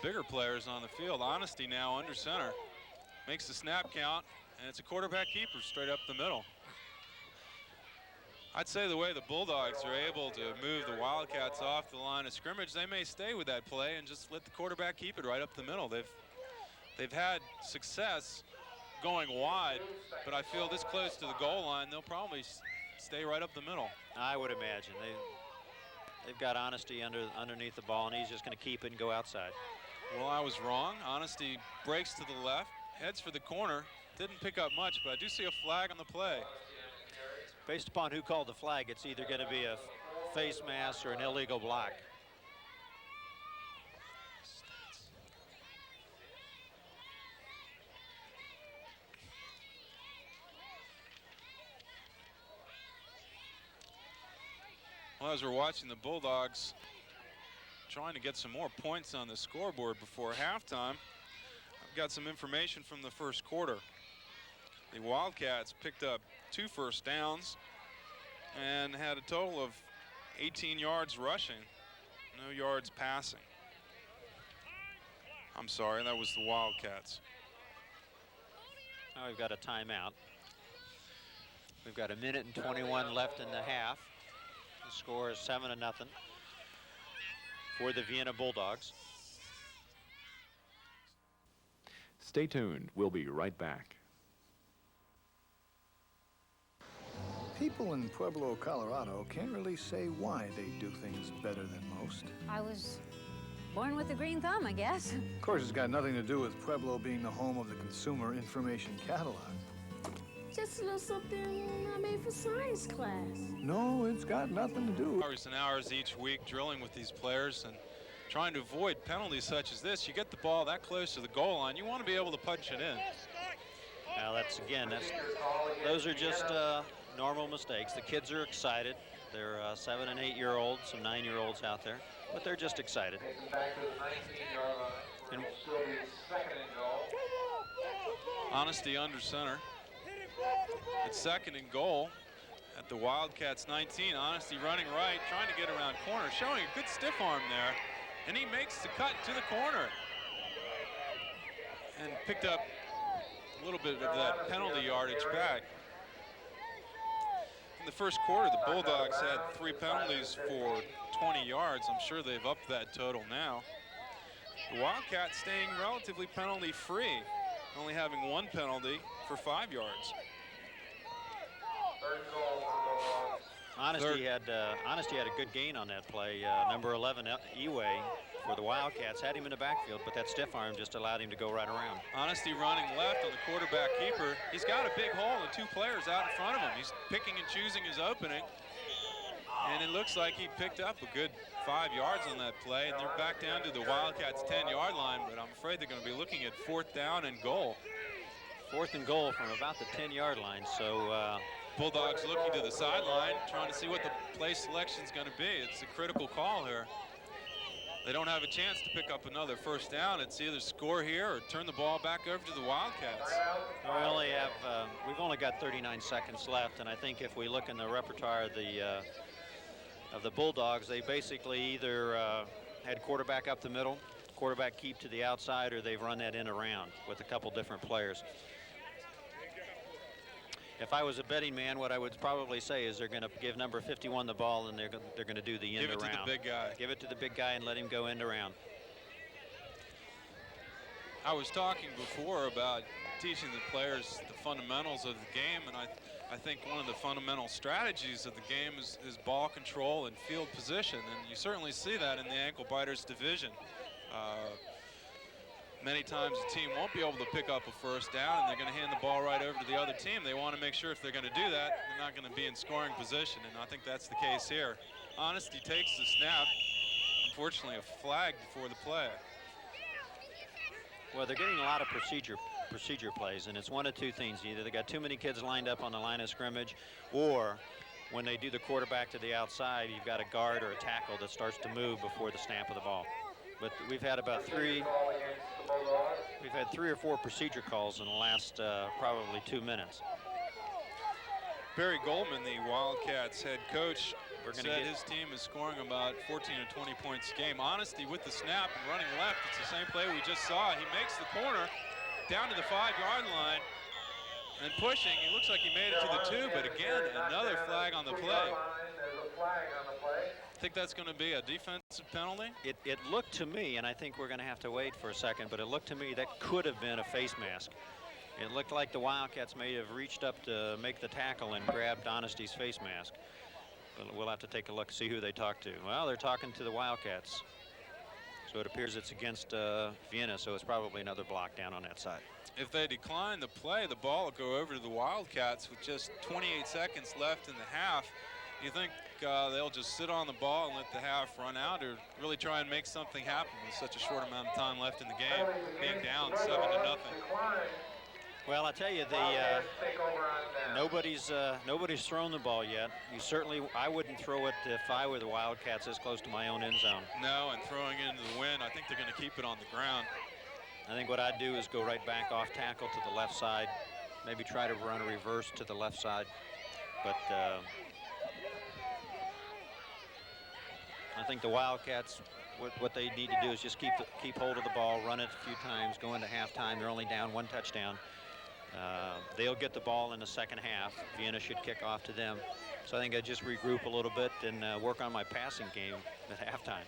bigger players on the field. Honesty now under center. Makes the snap count, and it's a quarterback keeper straight up the middle. I'd say the way the Bulldogs are able to move the Wildcats off the line of scrimmage, they may stay with that play and just let the quarterback keep it right up the middle. They've had success going wide, but I feel this close to the goal line, they'll probably stay right up the middle. I would imagine. They've got Honesty underneath the ball, and he's just going to keep it and go outside. Well, I was wrong. Honesty breaks to the left, heads for the corner. Didn't pick up much, but I do see a flag on the play. Based upon who called the flag, it's either going to be a face mask or an illegal block. Well, as we're watching the Bulldogs trying to get some more points on the scoreboard before halftime, I've got some information from the first quarter. The Wildcats picked up 2 first downs and had a total of 18 yards rushing, no yards passing. I'm sorry, that was the Wildcats. Now we've got a timeout. We've got 1:21 left in the half. The score is 7-0 for the Vienna Bulldogs. Stay tuned. We'll be right back. People in Pueblo, Colorado can't really say why they do things better than most. I was born with a green thumb, I guess. Of course, it's got nothing to do with Pueblo being the home of the Consumer Information Catalog. Just a little something I made for science class. No, it's got nothing to do. Hours and hours each week drilling with these players and trying to avoid penalties such as this. You get the ball that close to the goal line, you want to be able to punch it in. Now those are just normal mistakes. The kids are excited. They're 7- and 8-year-olds, some 9-year-olds out there, but they're just excited. And Honesty under center. It's 2nd and goal at the Wildcats 19. Honesty running right, trying to get around corner, showing a good stiff arm there, and he makes the cut to the corner and picked up a little bit of that penalty yardage back. In the first quarter, the Bulldogs had 3 penalties for 20 yards. I'm sure they've upped that total now. The Wildcats staying relatively penalty free, only having 1 penalty for 5 yards. Honesty had a good gain on that play. Number 11, Eway, for the Wildcats, had him in the backfield, but that stiff arm just allowed him to go right around. Honesty running left on the quarterback keeper. He's got a big hole and 2 players out in front of him. He's picking and choosing his opening. And it looks like he picked up a good 5 yards on that play, and they're back down to the Wildcats' 10-yard line, but I'm afraid they're going to be looking at 4th down and goal. 4th and goal from about the 10-yard line, so Bulldogs looking to the sideline, trying to see what the play selection is going to be. It's a critical call here. They don't have a chance to pick up another first down. It's either score here or turn the ball back over to the Wildcats. We've only got 39 seconds left, and I think if we look in the repertoire of the Bulldogs, they basically either had quarterback up the middle, quarterback keep to the outside, or they've run that in around with a couple different players. If I was a betting man, what I would probably say is they're going to give number 51 the ball, and they're going to do the end around. Give it to the big guy. Give it to the big guy and let him go end around. I was talking before about teaching the players the fundamentals of the game, and I think one of the fundamental strategies of the game is ball control and field position, and you certainly see that in the ankle biters division. Many times the team won't be able to pick up a first down, and they're going to hand the ball right over to the other team. They want to make sure if they're going to do that, they're not going to be in scoring position, and I think that's the case here. Honesty takes the snap. Unfortunately, a flag before the play. Well, they're getting a lot of procedure plays, and it's one of 2 things. Either they got too many kids lined up on the line of scrimmage, or when they do the quarterback to the outside, you've got a guard or a tackle that starts to move before the snap of the ball. But we've had 3 or 4 procedure calls in the last probably 2 minutes. Barry Goldman, the Wildcats head coach, said his team is scoring about 14 or 20 points a game. Honesty with the snap and running left. It's the same play we just saw. He makes the corner down to the 5-yard line and pushing. It looks like he made it to the 2, but again, another flag on the play. Think that's going to be a defensive penalty? It looked to me, and I think we're going to have to wait for a second, but it looked to me that could have been a face mask. It looked like the Wildcats may have reached up to make the tackle and grabbed Honesty's face mask. But we'll have to take a look, see who they talk to. Well, they're talking to the Wildcats. So it appears it's against Vienna, so it's probably another block down on that side. If they decline the play, the ball will go over to the Wildcats with just 28 seconds left in the half. You think they'll just sit on the ball and let the half run out, or really try and make something happen with such a short amount of time left in the game, being down 7-0? Well, I tell you, nobody's thrown the ball yet. I wouldn't throw it if I were the Wildcats this close to my own end zone. No, and throwing it into the wind, I think they're going to keep it on the ground. I think what I'd do is go right back off tackle to the left side, maybe try to run a reverse to the left side. But I think the Wildcats, what they need to do is just keep hold of the ball, run it a few times, go into halftime. They're only down 1 touchdown. They'll get the ball in the second half. Vienna should kick off to them. So I think I'd just regroup a little bit and work on my passing game at halftime.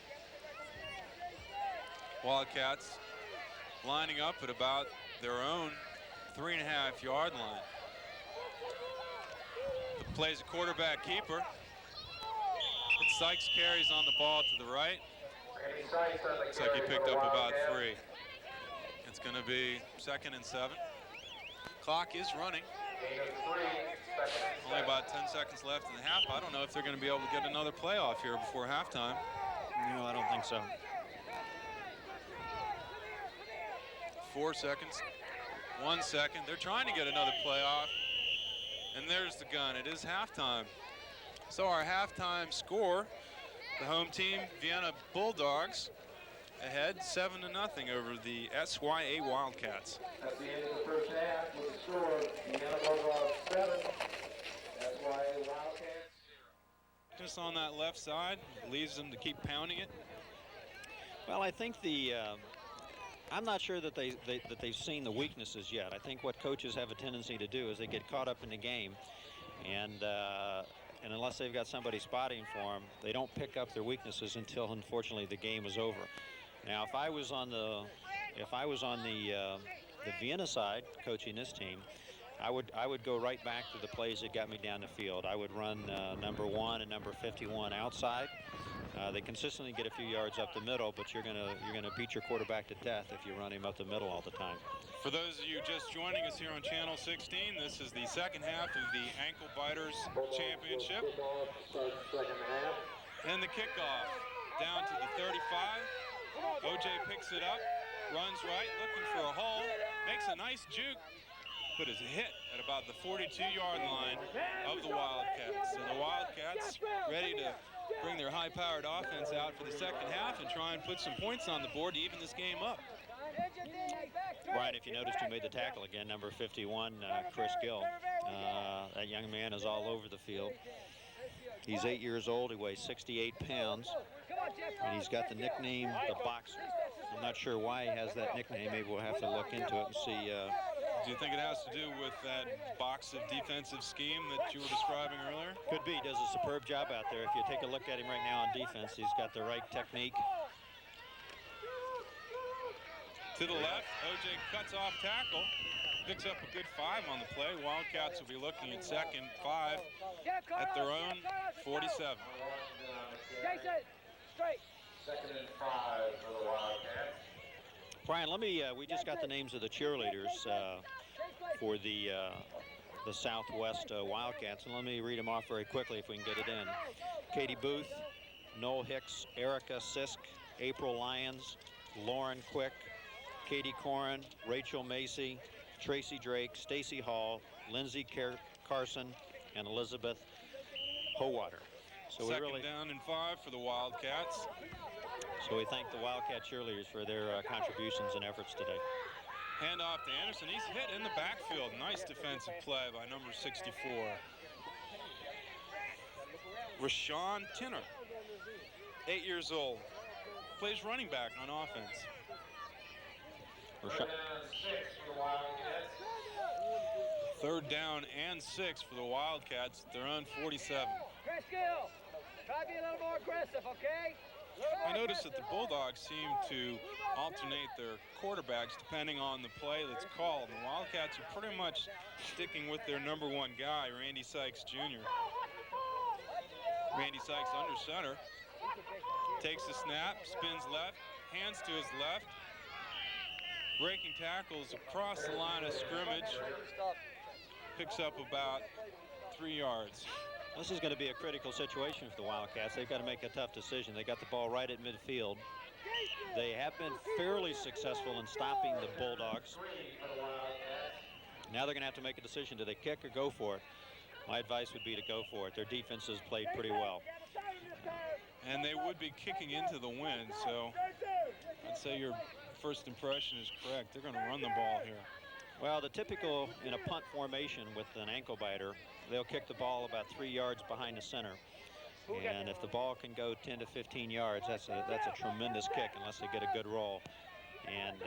Wildcats lining up at about their own 3.5-yard line. The play's a quarterback keeper. Sykes carries on the ball to the right. Looks like he picked up about 3. It's going to be 2nd and 7. Clock is running. Only about 10 seconds left in the half. I don't know if they're going to be able to get another playoff here before halftime. No, I don't think so. 4 seconds, 1 second. They're trying to get another playoff. And there's the gun. It is halftime. So our halftime score, the home team, Vienna Bulldogs, ahead 7-0 over the SYA Wildcats. At the end of the first half, with the score, Vienna Bulldogs 7, SYA Wildcats 0. Just on that left side, leaves them to keep pounding it. Well, I think I'm not sure that they've seen the weaknesses yet. I think what coaches have a tendency to do is they get caught up in the game, and unless they've got somebody spotting for them, they don't pick up their weaknesses until, unfortunately, the game is over. Now, if I was on the Vienna side coaching this team, I would go right back to the plays that got me down the field. I would run number 1 and number 51 outside. They consistently get a few yards up the middle, but you're gonna beat your quarterback to death if you run him up the middle all the time. For those of you just joining us here on Channel 16, this is the second half of the Ankle Biters Championship. And the kickoff down to the 35. OJ picks it up, runs right, looking for a hole, makes a nice juke, but is hit at about the 42-yard line of the Wildcats. So the Wildcats ready to bring their high-powered offense out for the second half and try and put some points on the board to even this game up. Brian, if you noticed who made the tackle again, number 51, Chris Gill. That young man is all over the field. He's 8 years old. He weighs 68 pounds. And he's got the nickname the Boxer. I'm not sure why he has that nickname. Maybe we'll have to look into it and see. Do you think it has to do with that box of defensive scheme that you were describing earlier? Could be. He does a superb job out there. If you take a look at him right now on defense, he's got the right technique. To the left, OJ cuts off tackle, picks up a good 5 on the play. Wildcats will be looking at 2nd 5 at their own 47. Second and 5 for the Wildcats. Brian, we just got the names of the cheerleaders for the Southwest Wildcats, and let me read them off very quickly if we can get it in. Katie Booth, Noel Hicks, Erica Sisk, April Lyons, Lauren Quick, Katie Corin, Rachel Macy, Tracy Drake, Stacy Hall, Lindsay Carson, and Elizabeth Howater. So Second down and 5 for the Wildcats. So we thank the Wildcat cheerleaders for their contributions and efforts today. Hand off to Anderson. He's hit in the backfield. Nice defensive play by number 64. Rashawn Tinner, 8 years old, plays running back on offense. Third down and 6 for the Wildcats at their own 47. Chris Gill, try to be a little more aggressive, okay? I noticed that the Bulldogs seem to alternate their quarterbacks depending on the play that's called. The Wildcats are pretty much sticking with their number 1 guy, Randy Sykes Jr. Randy Sykes under center, takes the snap, spins left, hands to his left, breaking tackles across the line of scrimmage. Picks up about 3 yards. This is going to be a critical situation for the Wildcats. They've got to make a tough decision. They got the ball right at midfield. They have been fairly successful in stopping the Bulldogs. Now they're going to have to make a decision. Do they kick or go for it? My advice would be to go for it. Their defense has played pretty well. And they would be kicking into the wind, so I'd say your first impression is correct. They're going to run the ball here. Well, the typical in a punt formation with an ankle biter, they'll kick the ball about 3 yards behind the center. And if the ball can go 10 to 15 yards, that's a tremendous kick unless they get a good roll. And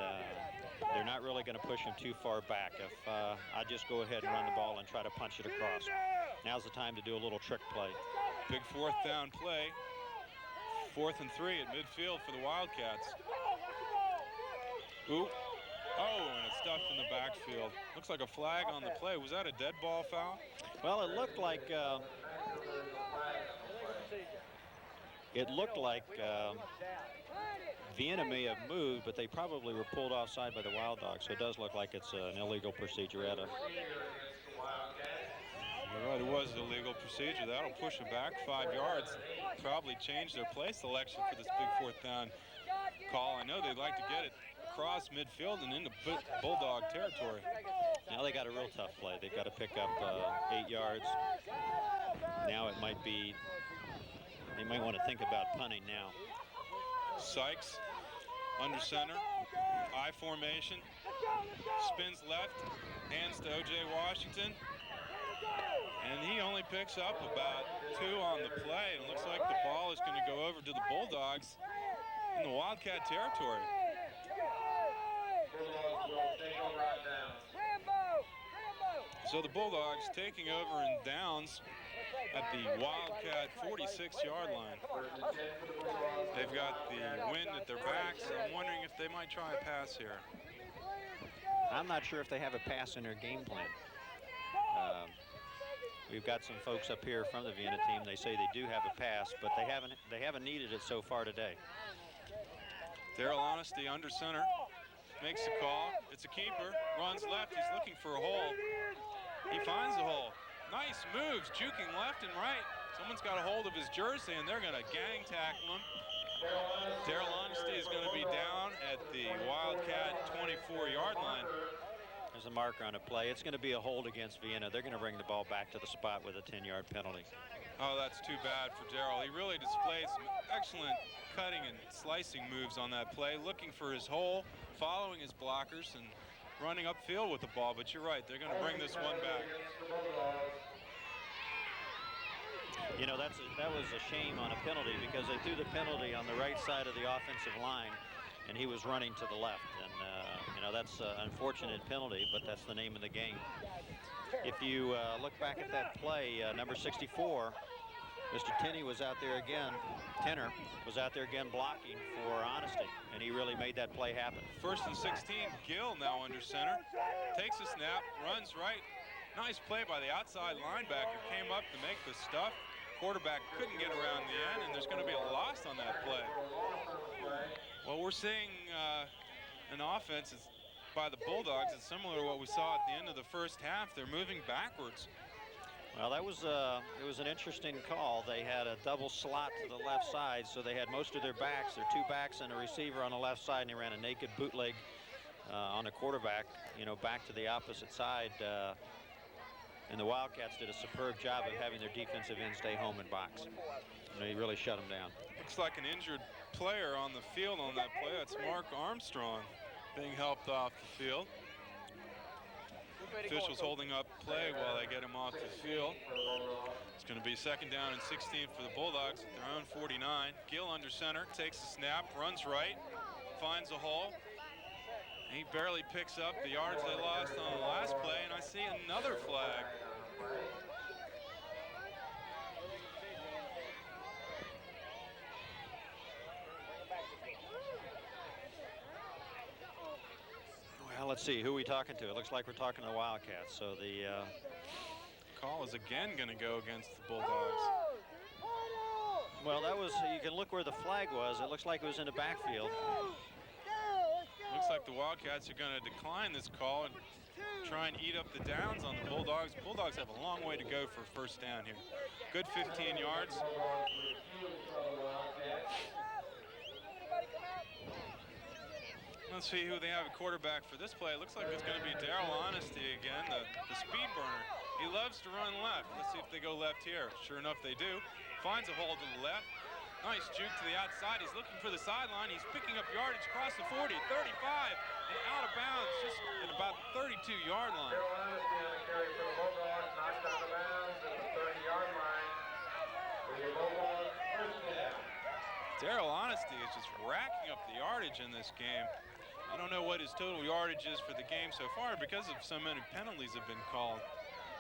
they're not really going to push him too far back. If I just go ahead and run the ball and try to punch it across. Now's the time to do a little trick play. Big 4th down play. 4th and 3 at midfield for the Wildcats. Ooh. Oh, and it's stuffed in the backfield. Looks like a flag on the play. Was that a dead ball foul? Well, it looked like Vienna may have moved, but they probably were pulled offside by the Wild Dogs. So it does look like it's an illegal procedure. You're right, it was illegal procedure. That'll push them back 5 yards. Probably change their play selection for this big 4th down call. I know they'd like to get it across midfield and into Bulldog territory. Now they got a real tough play. They've got to pick up 8 yards. Now it might be, they might want to think about punting now. Sykes under center, I formation, spins left, hands to O.J. Washington, and he only picks up about 2 on the play. It looks like the ball is going to go over to the Bulldogs in the Wildcat territory. So the Bulldogs taking over in downs at the Wildcat 46-yard line. They've got the wind at their backs. I'm wondering if they might try a pass here. I'm not sure if they have a pass in their game plan. We've got some folks up here from the Vienna team. They say they do have a pass, but they haven't needed it so far today. Daryl Honesty under center, makes the call. It's a keeper, runs left. He's looking for a hole. He finds the hole. Nice moves, juking left and right. Someone's got a hold of his jersey, and they're going to gang tackle him. Daryl Honesty is going to be down at the Wildcat 24-yard line. There's a marker on a play. It's going to be a hold against Vienna. They're going to bring the ball back to the spot with a 10-yard penalty. Oh, that's too bad for Daryl. He really displayed some excellent cutting and slicing moves on that play, looking for his hole, following his blockers, and running upfield with the ball. But you're right, they're going to bring this one back. You know, that was a shame on a penalty because they threw the penalty on the right side of the offensive line, and he was running to the left. And, you know, that's an unfortunate penalty, but that's the name of the game. If you look back at that play, number 64, Mr. Tenner was out there again blocking for Honesty, and he really made that play happen. 1st and 16, Gill now under center, takes a snap, runs right. Nice play by the outside linebacker, came up to make the stuff. Quarterback couldn't get around the end, and there's going to be a loss on that play. Well, we're seeing an offense by the Bulldogs. It's similar to what we saw at the end of the first half. They're moving backwards. Well, it was an interesting call. They had a double slot to the left side, so they had most of their backs, their 2 backs and a receiver on the left side, and they ran a naked bootleg on the quarterback, you know, back to the opposite side. And the Wildcats did a superb job of having their defensive end stay home and box. And they really shut them down. Looks like an injured player on the field on that play. That's Mark Armstrong being helped off the field. Officials holding up play while they get him off the field. It's going to be 2nd down and 16 for the Bulldogs at their own 49. Gill under center, takes a snap, runs right, finds a hole. He barely picks up the yards they lost on the last play, and I see another flag. Well, let's see, who are we talking to? It looks like we're talking to the Wildcats. So the call is again going to go against the Bulldogs. Well, that was, you can look where the flag was. It looks like it was in the backfield. Looks looks like the Wildcats are going to decline this call and try and eat up the downs on the Bulldogs. Bulldogs have a long way to go for first down here. Good 15 yards. Let's see who they have at quarterback for this play. It looks like it's going to be Daryl Honesty again, the speed burner. He loves to run left. Let's see if they go left here. Sure enough, they do. Finds a hole to the left. Nice juke to the outside. He's looking for the sideline. He's picking up yardage across the 40, 35, and out of bounds just at about the 32-yard line. Daryl Honesty on the carry for the Bulldogs, knocked out of bounds at the 30-yard line. For your Bulldogs, first down. Daryl Honesty is just racking up the yardage in this game. I don't know what his total yardage is for the game so far because of so many penalties have been called.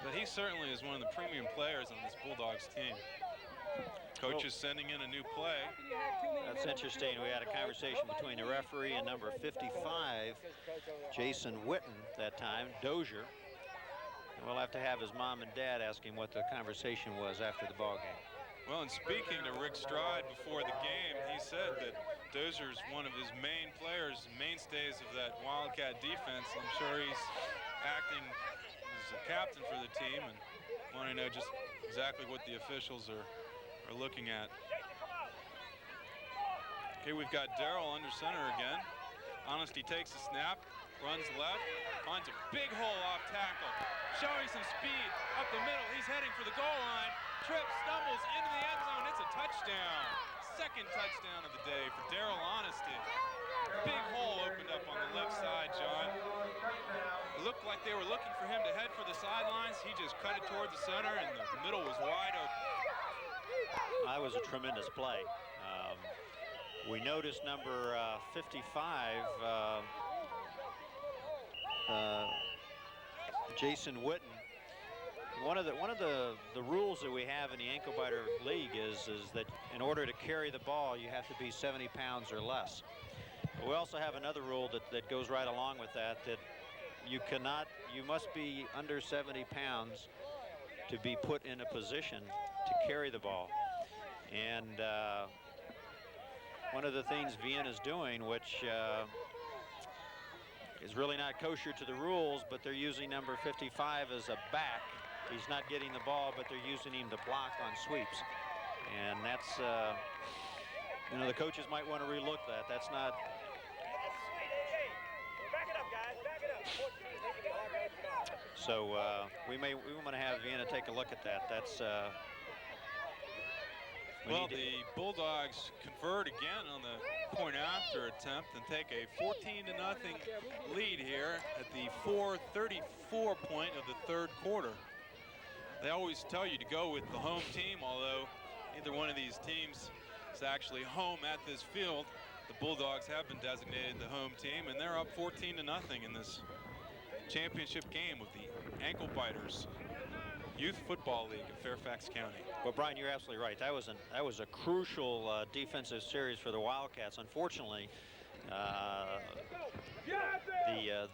But he certainly is one of the premium players on this Bulldogs team. Coach is sending in a new play. That's interesting. We had a conversation between the referee and number 55, Jason Witten, that time, Dozier. And we'll have to have his mom and dad ask him what the conversation was after the ball game. Well, and speaking to Rick Stride before the game, he said that Dozier's one of his main players, mainstays of that Wildcat defense. I'm sure he's acting as a captain for the team and want to know just exactly what the officials are looking at. Okay, we've got Daryl under center again. Honesty takes the snap, runs left, finds a big hole off tackle, showing some speed up the middle. He's heading for the goal line, trips, stumbles into the end zone. It's a touchdown. Second touchdown of the day for Daryl Honesty. Big hole opened up on the left side, John. It looked like they were looking for him to head for the sidelines. He just cut it towards the center, and the middle was wide open. That was a tremendous play. We noticed number 55, Jason Witten. One of the rules that we have in the ankle biter league is that in order to carry the ball, you have to be 70 pounds or less. But we also have another rule that goes right along with that you must be under 70 pounds to be put in a position to carry the ball. And one of the things Vienna's doing, which is really not kosher to the rules, but they're using number 55 as a back. He's not getting the ball, but they're using him to block on sweeps. And that's, the coaches might want to relook that. That's not. Back it up, guys. Back it up. So we want to have Vienna take a look at that. That's. Well, the Bulldogs convert again on the point after attempt and take a 14-0 lead here at the 4:34 point of the third quarter. They always tell you to go with the home team, although neither one of these teams is actually home at this field. The Bulldogs have been designated the home team, and they're up 14-0 in this championship game with the Ankle Biters Youth Football League of Fairfax County. Well, Brian, you're absolutely right. That was a crucial defensive series for the Wildcats. Unfortunately,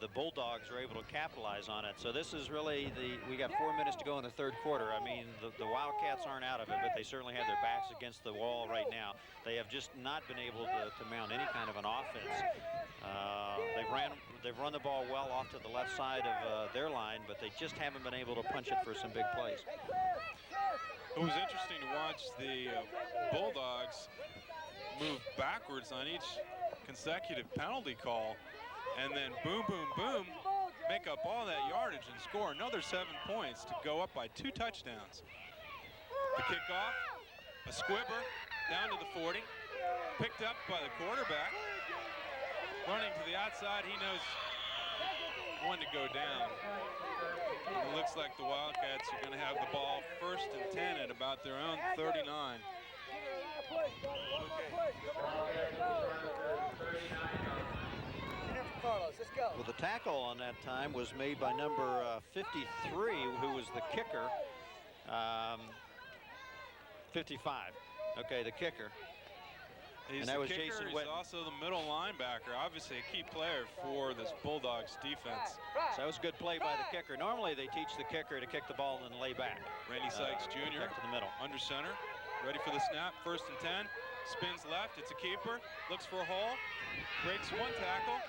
the Bulldogs were able to capitalize on it. So this is really we got 4 minutes to go in the third quarter. I mean, the Wildcats aren't out of it, but they certainly have their backs against the wall right now. They have just not been able to mount any kind of an offense. They've run the ball well off to the left side of their line, but they just haven't been able to punch it for some big plays. It was interesting to watch the Bulldogs move backwards on each consecutive penalty call, and then boom, boom, boom, make up all that yardage and score another 7 points to go up by 2 touchdowns. The kickoff, a squibber down to the 40, picked up by the quarterback, running to the outside. He knows when to go down. It looks like the Wildcats are going to have the ball 1st and 10 at about their own 39. Well, the tackle on that time was made by number 53, who was the kicker. 55. Okay, the kicker. And that was kicker. Jason He's Witten. also the middle linebacker, obviously a key player for this Bulldogs defense. So that was a good play by the kicker. Normally they teach the kicker to kick the ball and then lay back. Randy Sykes Jr. Kick to the middle. Under center, ready for the snap, 1st and 10. Spins left, it's a keeper, looks for a hole, breaks 1 tackle,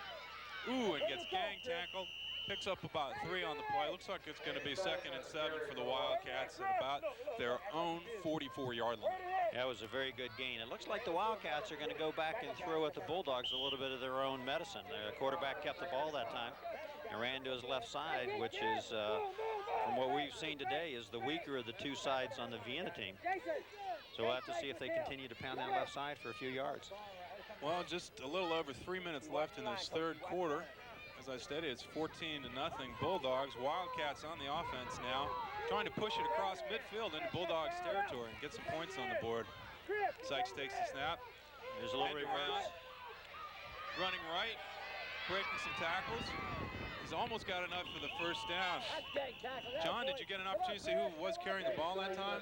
Ooh, and gets gang tackled. Picks up about 3 on the play. Looks like it's going to be 2nd and 7 for the Wildcats at about their own 44-yard line. That was a very good gain. It looks like the Wildcats are going to go back and throw at the Bulldogs a little bit of their own medicine. The quarterback kept the ball that time and ran to his left side, which is, from what we've seen today, is the weaker of the two sides on the Vienna team. So we'll have to see if they continue to pound that left side for a few yards. Well, just a little over 3 minutes left in this third quarter. As I stated, it's 14-0 Bulldogs. Wildcats on the offense now, trying to push it across midfield into Bulldogs territory and get some points on the board. Sykes takes the snap. There's a little reverse. Running right, breaking some tackles. He's almost got enough for the first down. John, did you get an opportunity to see who was carrying the ball that time?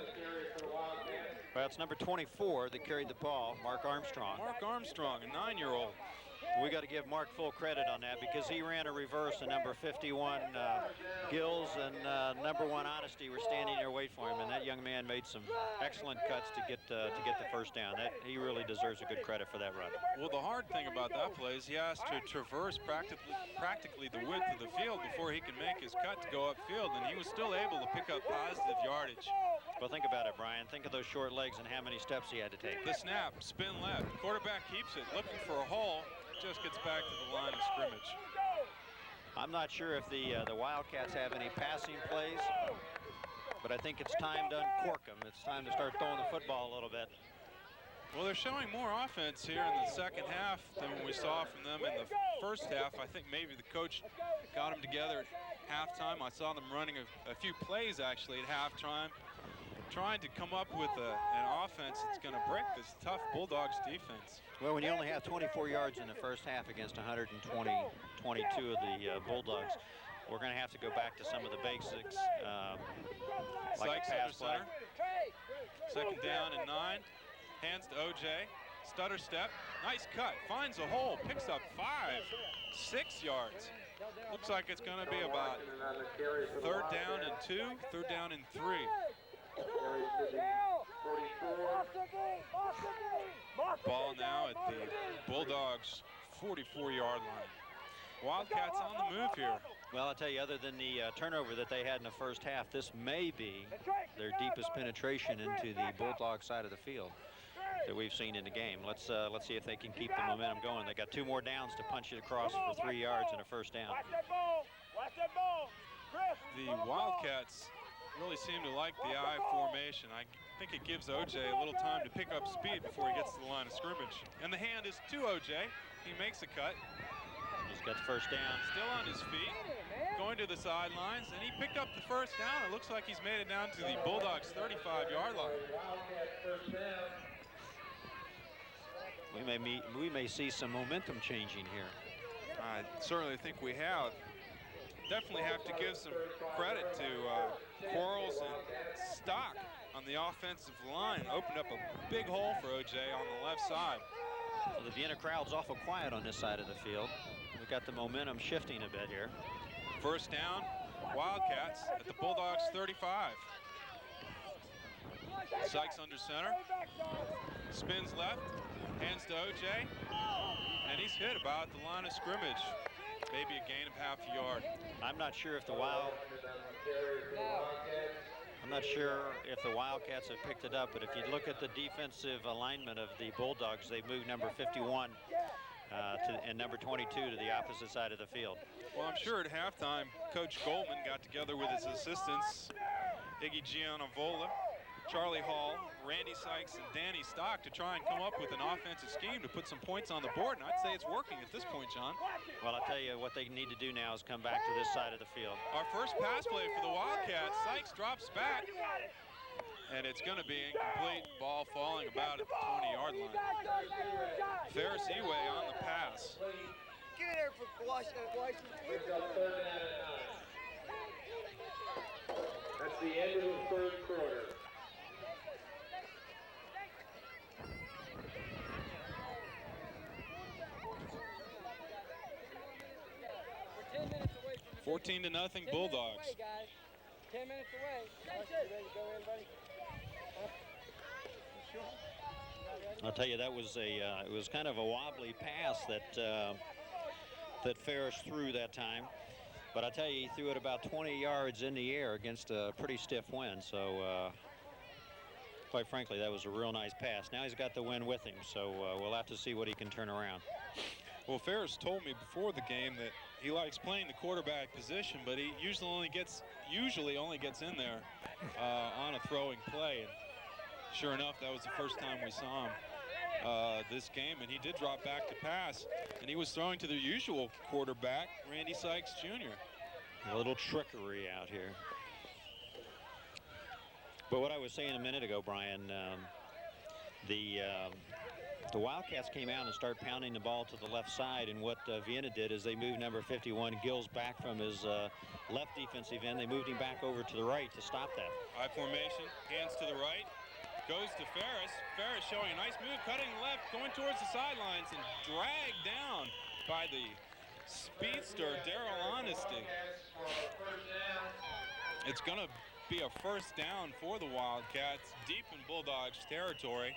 Well, it's number 24 that carried the ball, Mark Armstrong. Mark Armstrong, a 9-year-old. We got to give Mark full credit on that because he ran a reverse, and number 51 Gills and number 1 Honesty were standing there waiting for him, and that young man made some excellent cuts to get the first down. He really deserves a good credit for that run. Well, the hard thing about that play is he has to traverse practically the width of the field before he can make his cut to go upfield, and he was still able to pick up positive yardage. Well, think about it, Brian. Think of those short legs and how many steps he had to take. The snap, spin left. Quarterback keeps it, looking for a hole. Just gets back to the line of scrimmage. I'm not sure if the Wildcats have any passing plays, but I think it's time to uncork them. It's time to start throwing the football a little bit. Well, they're showing more offense here in the second half than we saw from them in the first half. I think maybe the coach got them together at halftime. I saw them running a few plays actually at halftime, trying to come up with an offense that's going to break this tough Bulldogs defense. Well, when you only have 24 yards in the first half against 22 of the Bulldogs, we're going to have to go back to some of the basics, like Sykes pass under play. center. 2nd down and 9. Hands to OJ. Stutter step. Nice cut. Finds a hole. Picks up 6 yards. Looks like it's going to be about 3rd down and 2, 3rd down and 3. Ball now at the Bulldogs' 44-yard line. Wildcats on the move here. Well, I'll tell you, other than the turnover that they had in the first half, this may be their deepest penetration into the Bulldog side of the field that we've seen in the game. Let's see if they can keep the momentum going. They got 2 more downs to punch it across for 3 yards and a first down. The Wildcats really seem to like the I formation. I think it gives OJ a little time to pick up speed before he gets to the line of scrimmage. And the hand is to OJ. He makes a cut. He's got the first down. Still on his feet, going to the sidelines, and he picked up the first down. It looks like he's made it down to the Bulldogs' 35-yard line. We may see some momentum changing here. I certainly think we have. Definitely have to give some credit to Quarles and Stock on the offensive line. Opened up a big hole for OJ on the left side. So the Vienna crowd's awful quiet on this side of the field. We've got the momentum shifting a bit here. First down, Wildcats at the Bulldogs' 35. Sykes under center. Spins left. Hands to OJ. And he's hit about the line of scrimmage. Maybe a gain of half a yard. I'm not sure if the Wildcats have picked it up, but if you look at the defensive alignment of the Bulldogs, they moved number 51 and number 22 to the opposite side of the field. Well, I'm sure at halftime, Coach Goldman got together with his assistants, Iggy Gianavola, Charlie Hall, Randy Sykes, and Danny Stock to try and come up with an offensive scheme to put some points on the board, and I'd say it's working at this point, John. Well, I'll tell you what they need to do now is come back to this side of the field. Our first pass play for the Wildcats. Sykes drops back, and it's going to be incomplete. Ball falling about at the 20-yard line. Ferris Eway on the pass. Get in there for Washington. That's the end of the third quarter. We're 10 minutes away from 14-0 Bulldogs. 10 minutes away. You ready to go in, buddy? I'll tell you, that was it was kind of a wobbly pass that that Ferris threw that time. But I tell you, he threw it about 20 yards in the air against a pretty stiff wind. So quite frankly, that was a real nice pass. Now he's got the wind with him, so we'll have to see what he can turn around. Well, Ferris told me before the game that he likes playing the quarterback position, but he usually only gets in there on a throwing play. And sure enough, that was the first time we saw him this game, and he did drop back to pass, and he was throwing to the usual quarterback, Randy Sykes Jr. A little trickery out here. But what I was saying a minute ago, Brian, the Wildcats came out and started pounding the ball to the left side, and what Vienna did is they moved number 51, Gills, back from his left defensive end. They moved him back over to the right to stop that. High formation, hands to the right, goes to Ferris. Ferris showing a nice move, cutting left, going towards the sidelines, and dragged down by the speedster, Daryl Honesty. It's going to be a first down for the Wildcats, deep in Bulldogs territory.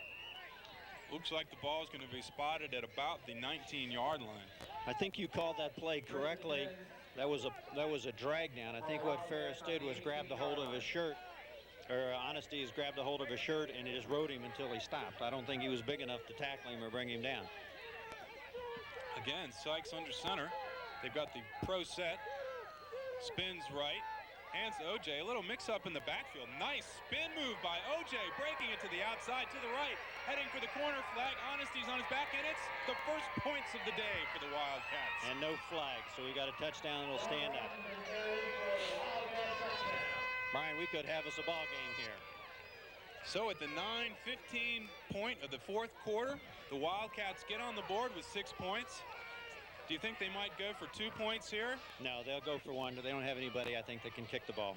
Looks like the ball is going to be spotted at about the 19-yard line. I think you called that play correctly. That was a drag down. I think what Ferris did was grab the hold of his shirt, or Honesty has grabbed a hold of his shirt, and it just rode him until he stopped. I don't think he was big enough to tackle him or bring him down. Again, Sykes under center. They've got the pro set. Spins right. Hands to OJ. A little mix-up in the backfield. Nice spin move by OJ, breaking it to the outside, to the right, heading for the corner flag. Honesty's on his back, and it's the first points of the day for the Wildcats. And no flag, so we got a touchdown. It'll stand up. Brian, we could have us a ball game here. So at the 9:15 point of the fourth quarter, the Wildcats get on the board with 6 points. Do you think they might go for 2 points here? No, they'll go for one. They don't have anybody, I think, that can kick the ball.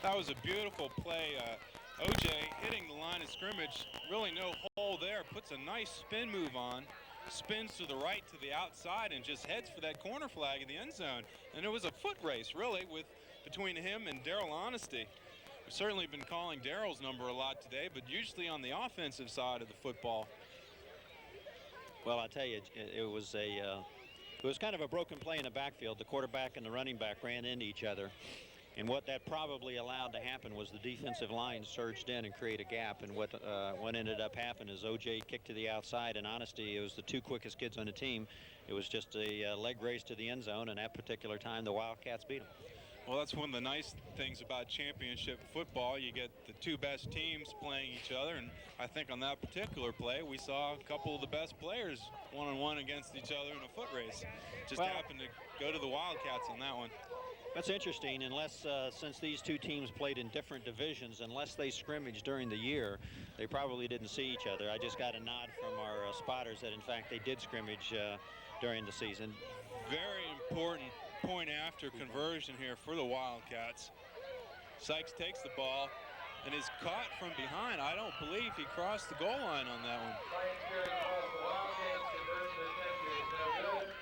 That was a beautiful play. OJ hitting the line of scrimmage. Really no hole there. Puts a nice spin move on. Spins to the right, to the outside, and just heads for that corner flag in the end zone. And it was a foot race, really, between him and Daryl Honesty. We've certainly been calling Daryl's number a lot today, but usually on the offensive side of the football. Well, I tell you, it was kind of a broken play in the backfield. The quarterback and the running back ran into each other. And what that probably allowed to happen was the defensive line surged in and create a gap. And what ended up happening is OJ kicked to the outside, and Honesty, it was the two quickest kids on the team. It was just a leg race to the end zone, and that particular time the Wildcats beat them. Well, that's one of the nice things about championship football. You get the two best teams playing each other, and I think on that particular play, we saw a couple of the best players one-on-one against each other in a foot race. Just happened to go to the Wildcats on that one. That's interesting. Unless, since these two teams played in different divisions, unless they scrimmaged during the year, they probably didn't see each other. I just got a nod from our spotters that, in fact, they did scrimmage during the season. Very important point after conversion here for the Wildcats. Sykes takes the ball and is caught from behind. I don't believe he crossed the goal line on that one.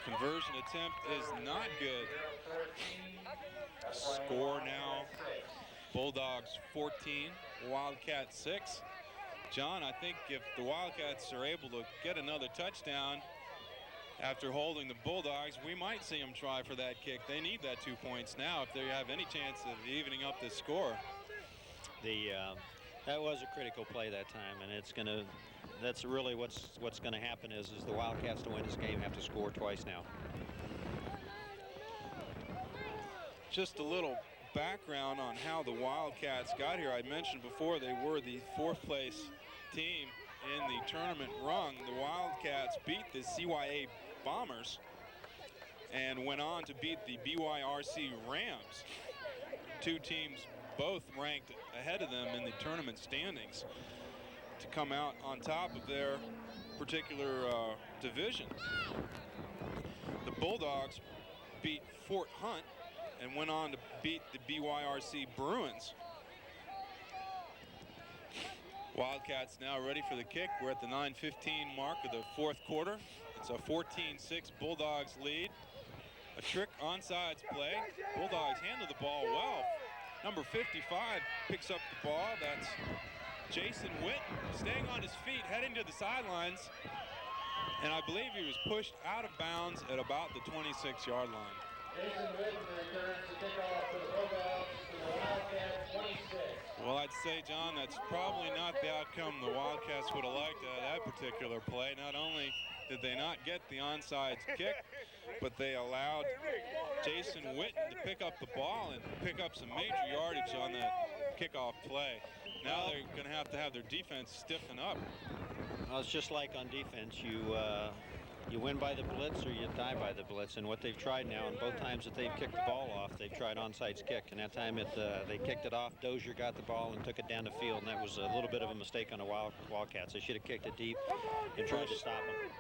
Conversion attempt is not good. Score now, Bulldogs 14, Wildcats 6. John, I think if the Wildcats are able to get another touchdown after holding the Bulldogs, we might see them try for that kick. They need that 2 points now if they have any chance of evening up this score. That was a critical play that time, and that's really what's going to happen is the Wildcats, to win this game, have to score twice now. Just a little background on how the Wildcats got here. I mentioned before they were the fourth place team in the tournament rung. The Wildcats beat the SYA Bombers and went on to beat the BYRC Rams. Two teams both ranked ahead of them in the tournament standings to come out on top of their particular division. The Bulldogs beat Fort Hunt and went on to beat the BYRC Bruins. Wildcats now ready for the kick. We're at the 9:15 mark of the fourth quarter. It's a 14-6 Bulldogs lead. A trick onside play. Bulldogs handle the ball well. Number 55 picks up the ball. That's Jason Witt, staying on his feet, heading to the sidelines. And I believe he was pushed out of bounds at about the 26-yard line. Jason Witten returns the kickoff for the Bulldogs to the Wildcats 26. Well, I'd say, John, that's probably not the outcome the Wildcats would have liked out of that particular play. Not only did they not get the onside kick, but they allowed Jason Witten to pick up the ball and pick up some major yardage on that kickoff play. Now they're going to have their defense stiffen up. Well, it's just like on defense. You win by the blitz or you die by the blitz. And what they've tried now, and both times that they've kicked the ball off, they've tried onside kick. And that time they kicked it off. Dozier got the ball and took it down the field, and that was a little bit of a mistake on the Wildcats. They should have kicked it deep and tried to stop them.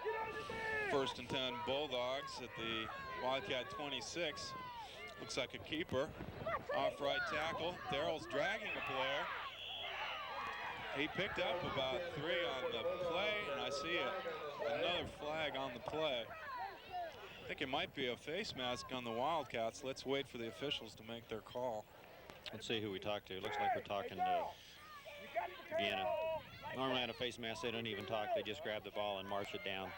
1st and 10 Bulldogs at the Wildcat 26. Looks like a keeper. Off right tackle. Darrell's dragging a player. He picked up about 3 on the play, and I see another flag on the play. I think it might be a face mask on the Wildcats. Let's wait for the officials to make their call. Let's see who we talk to. It looks like we're talking to Vienna. Normally on a face mask, they don't even talk. They just grab the ball and march it down.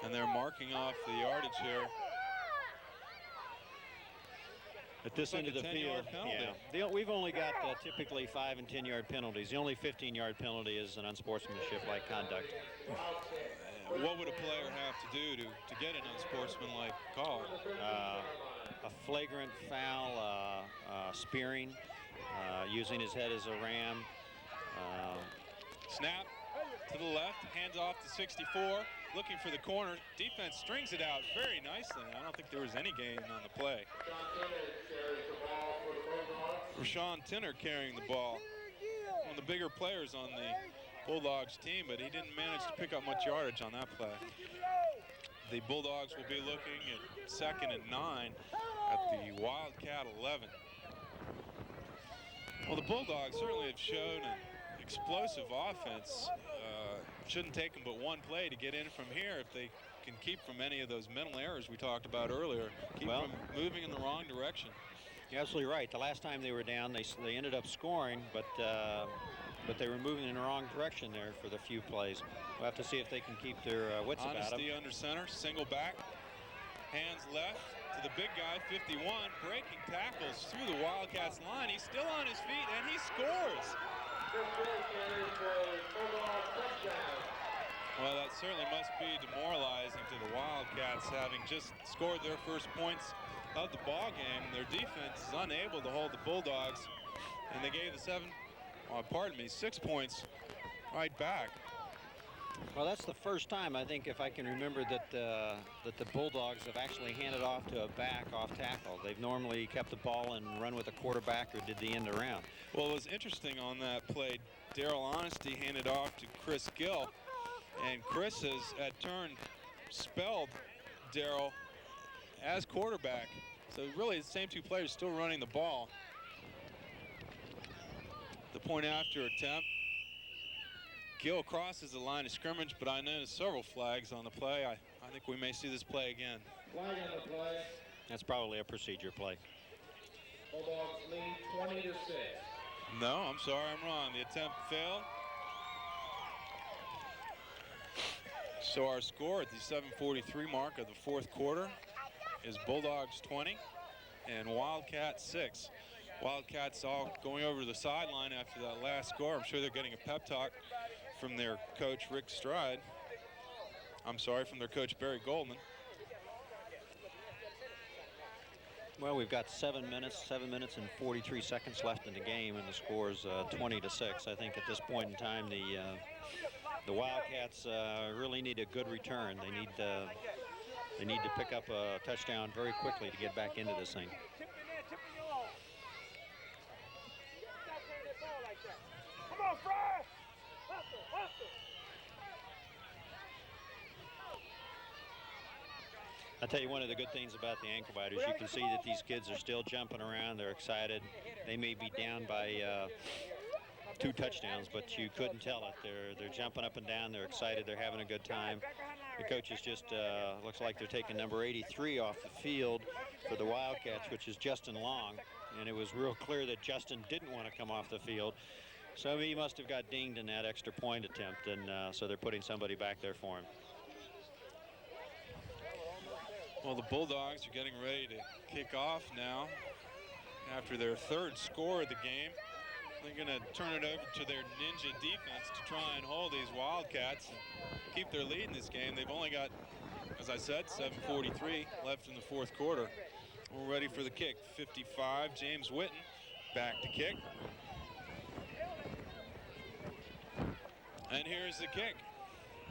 And they're marking off the yardage here. At this end of the field, yeah. We've only got typically 5- and 10-yard penalties. The only 15-yard penalty is an unsportsmanship-like conduct. What would a player have to do to get an unsportsmanlike call? A flagrant foul, spearing, using his head as a ram. Snap to the left, hands off to 64, looking for the corner. Defense strings it out very nicely. I don't think there was any gain on the play. Rashawn Tinner carrying the ball. One of the bigger players on the Bulldogs team, but he didn't manage to pick up much yardage on that play. The Bulldogs will be looking at 2nd and 9 at the Wildcat 11. Well, the Bulldogs certainly have shown an explosive offense. Shouldn't take them but one play to get in from here if they can keep from any of those mental errors we talked about earlier. Keep them moving in the wrong direction. You're absolutely right. The last time they were down, they ended up scoring, but they were moving in the wrong direction there for the few plays. We'll have to see if they can keep their wits about them. Honesty under center, single back, hands left to the big guy, 51, breaking tackles through the Wildcats line. He's still on his feet, and he scores. Well, that certainly must be demoralizing to the Wildcats, having just scored their first points of the ball game. Their defense is unable to hold the Bulldogs, and they gave the 6 points right back. Well, that's the first time, I think, if I can remember, that the Bulldogs have actually handed off to a back off tackle. They've normally kept the ball and run with a quarterback or did the end around. Well, it was interesting on that play. Darrell Honesty handed off to Chris Gill, and Chris has at turn spelled Darrell as quarterback. So really the same 2 players still running the ball. The point after attempt. Gill crosses the line of scrimmage, but I noticed several flags on the play. I think we may see this play again. Flag on the play. That's probably a procedure play. Bulldogs lead 20-6. No, I'm sorry, I'm wrong. The attempt failed. So our score at the 7:43 mark of the 4th quarter is Bulldogs 20 and Wildcats 6. Wildcats all going over to the sideline after that last score. I'm sure they're getting a pep talk from their coach, Rick Stride. I'm sorry, from their coach, Barry Goldman. Well, we've got 7 minutes and 43 seconds left in the game, and the score is 20-6. I think at this point in time, the Wildcats really need a good return. They need to pick up a touchdown very quickly to get back into this thing. I'll tell you one of the good things about the ankle biters. You can see that these kids are still jumping around. They're excited. They may be down by 2 touchdowns, but you couldn't tell it. They're jumping up and down. They're excited. They're having a good time. The coaches just looks like they're taking number 83 off the field for the Wildcats, which is Justin Long. And it was real clear that Justin didn't want to come off the field. So he must have got dinged in that extra point attempt, and so they're putting somebody back there for him. Well, the Bulldogs are getting ready to kick off now after their third score of the game. They're going to turn it over to their ninja defense to try and hold these Wildcats and keep their lead in this game. They've only got, as I said, 7:43 left in the fourth quarter. We're ready for the kick. 55, James Witten back to kick. And here's the kick.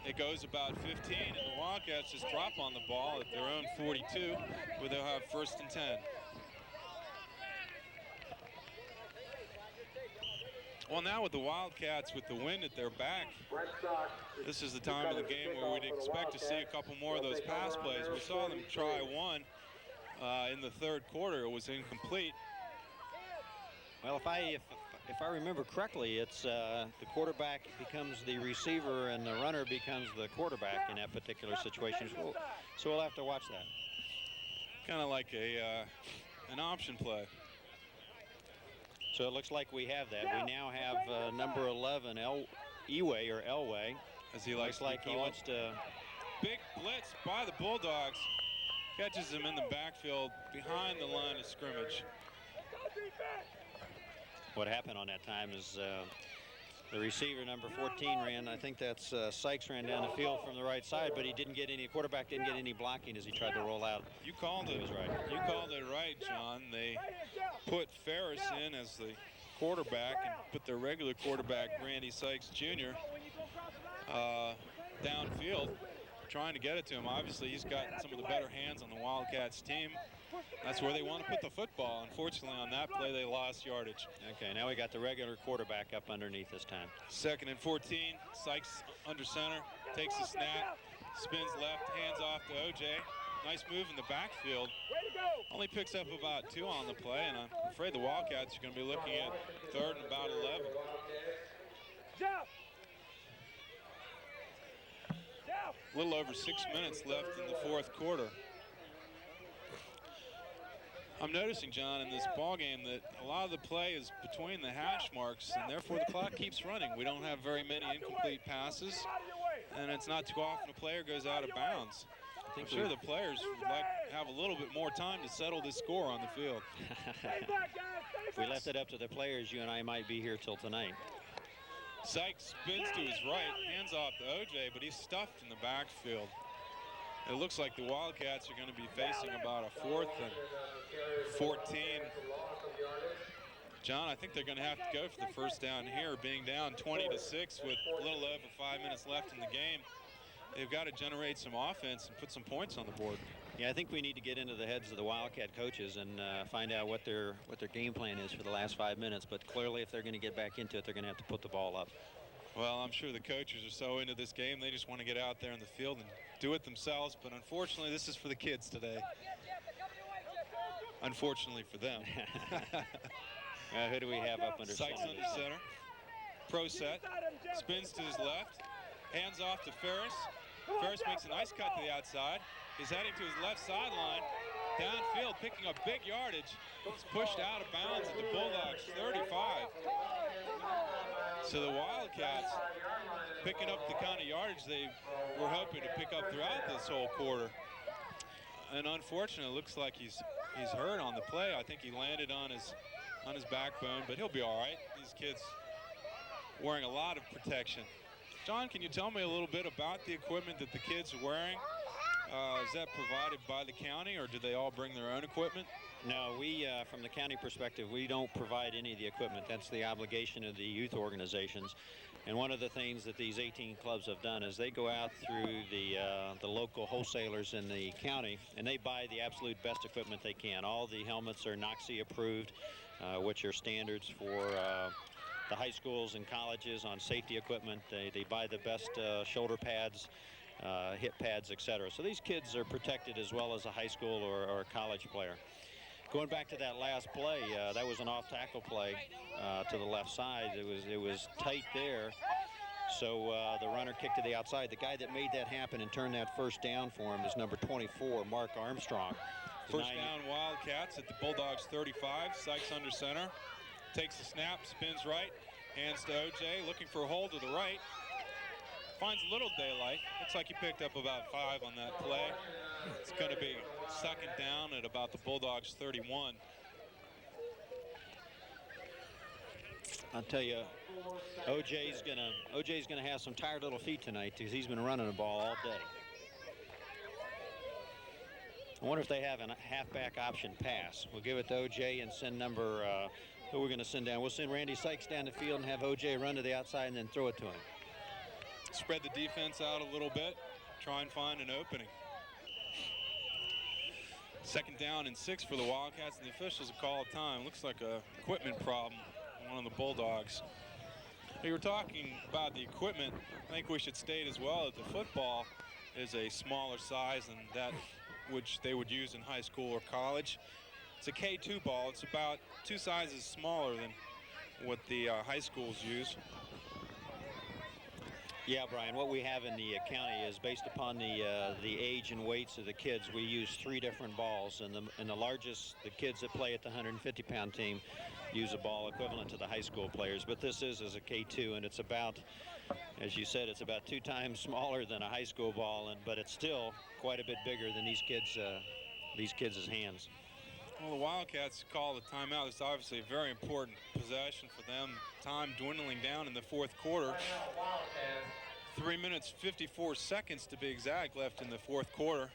It goes about 15, and the Wildcats just drop on the ball at their own 42, where they'll have 1st and 10. Well, now with the Wildcats with the wind at their back, this is the time of the game where we'd expect to see a couple more of those pass plays. We saw them try one in the third quarter. It was incomplete. Well, if I remember correctly, it's the quarterback becomes the receiver and the runner becomes the quarterback in that particular situation. So we'll have to watch that. Kind of like an option play. So it looks like we have that. We now have number 11, Elway, as he likes like he wants to. Big blitz by the Bulldogs. Catches him in the backfield behind the line of scrimmage. What happened on that time is the receiver, number 14, ran. I think that's Sykes, ran down the field from the right side, but he didn't get any. Quarterback didn't get any blocking as he tried to roll out. You called it. He was right. You called it right, John. They put Ferris in as the quarterback and put their regular quarterback, Randy Sykes Jr., downfield, trying to get it to him. Obviously, he's got some of the better hands on the Wildcats team. That's where they want to put the football. Unfortunately, on that play, they lost yardage. Okay, now we got the regular quarterback up underneath this time. 2nd and 14. Sykes under center, takes a snap, spins left, hands off to OJ. Nice move in the backfield. Only picks up about 2 on the play, and I'm afraid the Wildcats are going to be looking at 3rd and about 11. A little over 6 minutes left in the fourth quarter. I'm noticing, John, in this ball game that a lot of the play is between the hash marks, and therefore the clock keeps running. We don't have very many incomplete passes, and it's not too often a player goes out of bounds. I'm sure the players would like to have a little bit more time to settle this score on the field. If we left it up to the players, you and I might be here till tonight. Sykes spins to his right, hands off to OJ, but he's stuffed in the backfield. It looks like the Wildcats are going to be facing about a 4th and 14. John, I think they're going to have to go for the first down here, being down 20-6 with a little over 5 minutes left in the game. They've got to generate some offense and put some points on the board. Yeah, I think we need to get into the heads of the Wildcat coaches and find out what their game plan is for the last 5 minutes. But clearly, if they're going to get back into it, they're going to have to put the ball up. Well, I'm sure the coaches are so into this game, they just want to get out there in the field and do it themselves. But unfortunately, this is for the kids today. Unfortunately for them. Who do we have up under Sykes center? under center. Pro set. Spins to his left. Hands off to Ferris. Ferris makes a nice cut to the outside. He's heading to his left sideline. Downfield, picking up big yardage. He's pushed out of bounds at the Bulldogs 35. So the Wildcats picking up the kind of yardage they were hoping to pick up throughout this whole quarter. And unfortunately, it looks like he's hurt on the play. I think he landed on his backbone, but he'll be all right. These kids wearing a lot of protection. John, can you tell me a little bit about the equipment that the kids are wearing? Is that provided by the county, or do they all bring their own equipment? No, we, from the county perspective, we don't provide any of the equipment. That's the obligation of the youth organizations. And one of the things that these 18 clubs have done is they go out through the local wholesalers in the county, and they buy the absolute best equipment they can. All the helmets are NOCSI approved, which are standards for the high schools and colleges on safety equipment. They buy the best shoulder pads, hip pads, etc. So these kids are protected as well as a high school or a college player. Going back to that last play, that was an off-tackle play to the left side. It was tight there, so the runner kicked to the outside. The guy that made that happen and turned that first down for him is number 24, Mark Armstrong. First down Wildcats at the Bulldogs 35. Sykes under center. Takes the snap, spins right, hands to OJ, looking for a hole to the right. Finds a little daylight. Looks like he picked up about 5 on that play. It's going to be second down at about the Bulldogs 31. I'll tell you, OJ's gonna have some tired little feet tonight because he's been running the ball all day. I wonder if they have a halfback option pass. We'll give it to OJ and send number, who we're going to send down. We'll send Randy Sykes down the field and have OJ run to the outside and then throw it to him. Spread the defense out a little bit, try and find an opening. Second down and 6 for the Wildcats, and the officials have called time. Looks like a equipment problem on one of the Bulldogs. We were talking about the equipment. I think we should state as well that the football is a smaller size than that which they would use in high school or college. It's a K2 ball. It's about 2 sizes smaller than what the high schools use. Yeah, Brian, what we have in the county is based upon the age and weights of the kids. We use 3 different balls, and the largest, the kids that play at the 150-pound team use a ball equivalent to the high school players. But this is a K2, and it's about, as you said, it's about 2 times smaller than a high school ball, but it's still quite a bit bigger than these kids' hands. Well, the Wildcats call the timeout. It's obviously a very important possession for them. Time dwindling down in the 4th quarter. 3 minutes, 54 seconds to be exact left in the 4th quarter.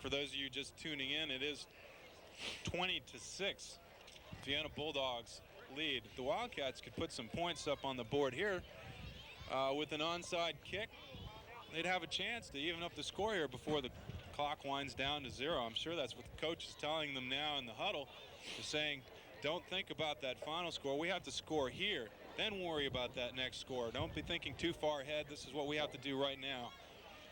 For those of you just tuning in, it is 20-6. Vienna Bulldogs lead. The Wildcats could put some points up on the board here. With an onside kick, they'd have a chance to even up the score here before the clock winds down to 0. I'm sure that's what the coach is telling them now in the huddle. They're saying, don't think about that final score. We have to score here, then worry about that next score. Don't be thinking too far ahead. This is what we have to do right now.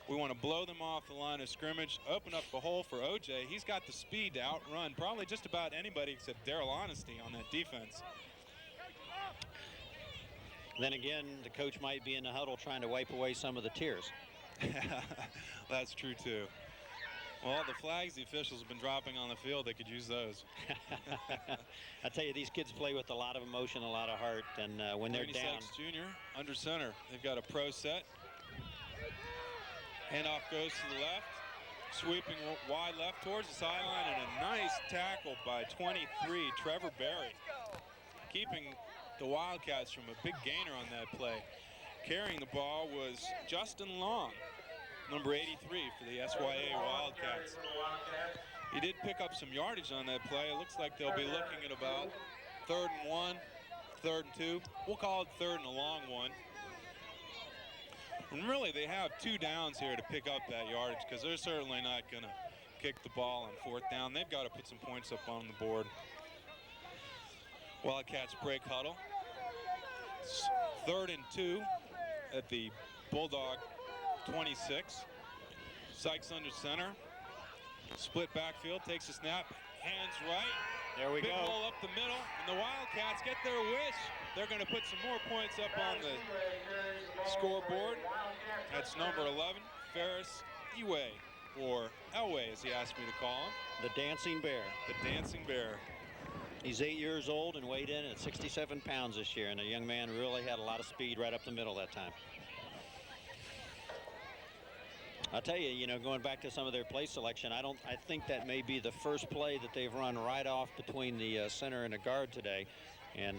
We want to blow them off the line of scrimmage, open up the hole for OJ. He's got the speed to outrun probably just about anybody except Daryl Honesty on that defense. Then again, the coach might be in the huddle trying to wipe away some of the tears. That's true, too. Well, the flags the officials have been dropping on the field, they could use those. I tell you, these kids play with a lot of emotion, a lot of heart, and when they're down. Sykes Jr. under center. They've got a pro set. Handoff goes to the left. Sweeping wide left towards the sideline, and a nice tackle by 23, Trevor Berry. Keeping the Wildcats from a big gainer on that play. Carrying the ball was Justin Long, number 83 for the SYA Wildcats. He did pick up some yardage on that play. It looks like they'll be looking at about 3rd and 1, 3rd and 2. We'll call it 3rd and a long one. And really, they have 2 downs here to pick up that yardage because they're certainly not going to kick the ball on 4th down. They've got to put some points up on the board. Wildcats break huddle. It's 3rd and 2 at the Bulldog 26. Sykes under center. Split backfield, takes a snap, hands right. There we Big go. hole up the middle, and the Wildcats get their wish. They're going to put some more points up on the scoreboard. That's number 11, Ferris Eway, or Elway as he asked me to call him. The Dancing Bear. The Dancing Bear. He's 8 years old and weighed in at 67 pounds this year, and a young man really had a lot of speed right up the middle that time. I'll tell you, going back to some of their play selection, I think that may be the first play that they've run right off between the center and the guard today, and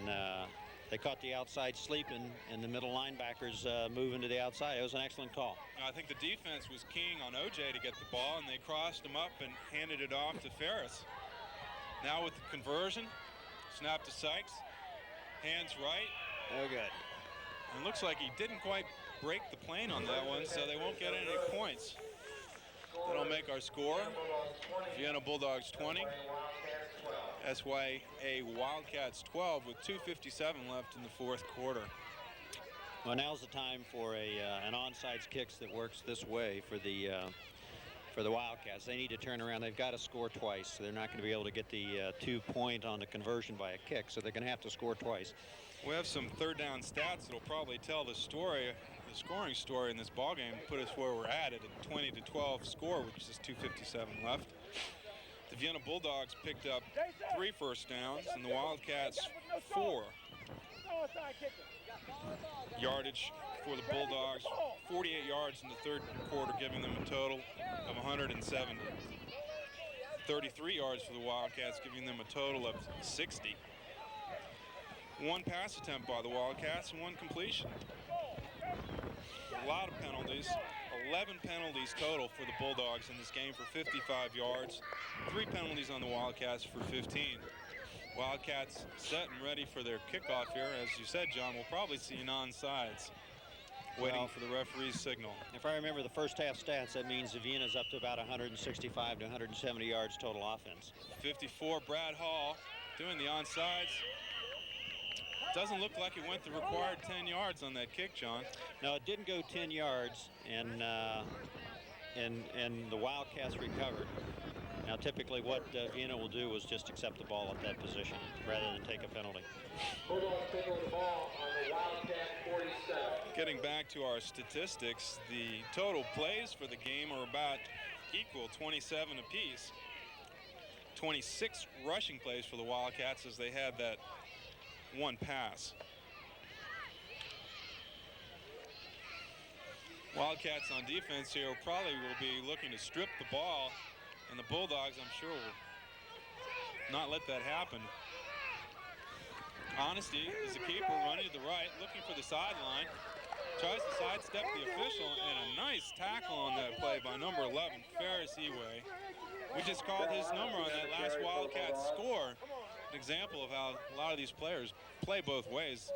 they caught the outside sleeping, and the middle linebackers moving to the outside. It was an excellent call. I think the defense was keying on OJ to get the ball, and they crossed him up and handed it off to Ferris. Now with the conversion, snap to Sykes, hands right. Oh, good. And looks like he didn't quite break the plane on that one, so they won't get any points. That'll make our score. Vienna Bulldogs 20, SYA Wildcats 12 with 2:57 left in the 4th quarter. Well, now's the time for an onside kicks that works this way for the Wildcats. They need to turn around. They've got to score twice. They're not going to be able to get the 2 point on the conversion by a kick, so they're going to have to score twice. We have some 3rd down stats that'll probably tell the story, the scoring story in this ballgame, put us where we're at a 20-12 score, which is 2:57 left. The Vienna Bulldogs picked up 3 first downs, and the Wildcats 4. Yardage for the Bulldogs, 48 yards in the 3rd quarter, giving them a total of 170. 33 yards for the Wildcats, giving them a total of 60. One pass attempt by the Wildcats and one completion. A lot of penalties. 11 penalties total for the Bulldogs in this game for 55 yards. 3 penalties on the Wildcats for 15. Wildcats set and ready for their kickoff here. As you said, John, we'll probably see an onside. Waiting for the referee's signal. If I remember the first half stats, that means Vienna's up to about 165 to 170 yards total offense. 54, Brad Hall doing the onsides. Doesn't look like it went the required 10 yards on that kick, John. No, it didn't go 10 yards, and the Wildcats recovered. Now, typically what Vienna will do is just accept the ball at that position rather than take a penalty. Bulldogs taking the ball on the Wildcat 47. Getting back to our statistics, the total plays for the game are about equal, 27 apiece. 26 rushing plays for the Wildcats as they had that one pass. Wildcats on defense here probably will be looking to strip the ball, and the Bulldogs, I'm sure, will not let that happen. Honesty is the keeper running to the right, looking for the sideline. Tries to sidestep the official, and a nice tackle on that play by number 11, Ferris Eway. We just called his number on that last Wildcat score. An example of how a lot of these players play both ways.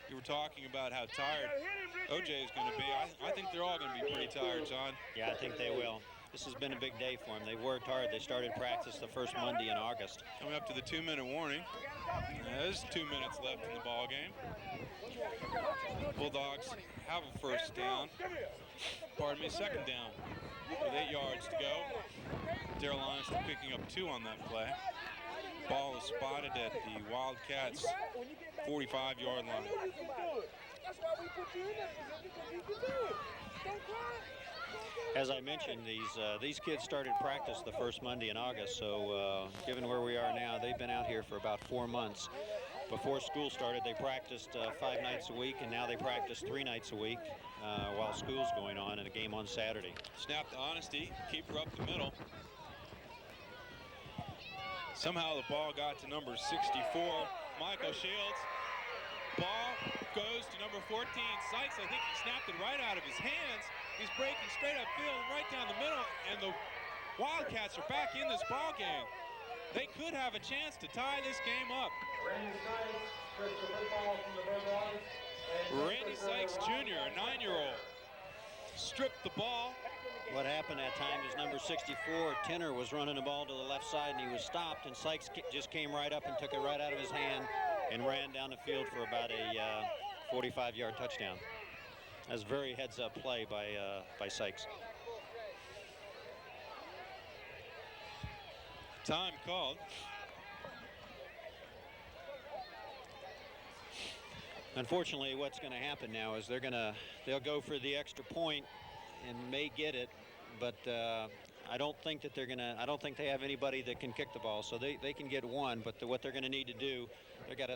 You were talking about how tired OJ is going to be. I think they're all going to be pretty tired, John. Yeah, I think they will. This has been a big day for them. They worked hard. They started practice the first Monday in August. Coming up to the 2-minute warning. There's 2 minutes left in the ball game. Bulldogs have a first down. Pardon me, second down with 8 yards to go. Darrell Honesty picking up 2 on that play. Ball is spotted at the Wildcats' 45-yard line. As I mentioned, these kids started practice the first Monday in August, so given where we are now, they've been out here for about 4 months. Before school started, they practiced 5 nights a week, and now they practice 3 nights a week while school's going on, and a game on Saturday. Snap to Honesty, keeper up the middle. Somehow the ball got to number 64, Michael Shields. Ball goes to number 14, Sykes. I think he snapped it right out of his hands. He's breaking straight upfield, right down the middle, and the Wildcats are back in this ball game. They could have a chance to tie this game up. Randy Sykes Jr., a 9-year-old, stripped the ball. What happened that time is number 64, Tinner, was running the ball to the left side, and he was stopped, and Sykes just came right up and took it right out of his hand and ran down the field for about a 45-yard touchdown. That's very heads-up play by Sykes. Time called. Unfortunately, what's going to happen now is they'll go for the extra point and may get it, but I don't think that I don't think they have anybody that can kick the ball, so they can get one, but what they're going to need to do,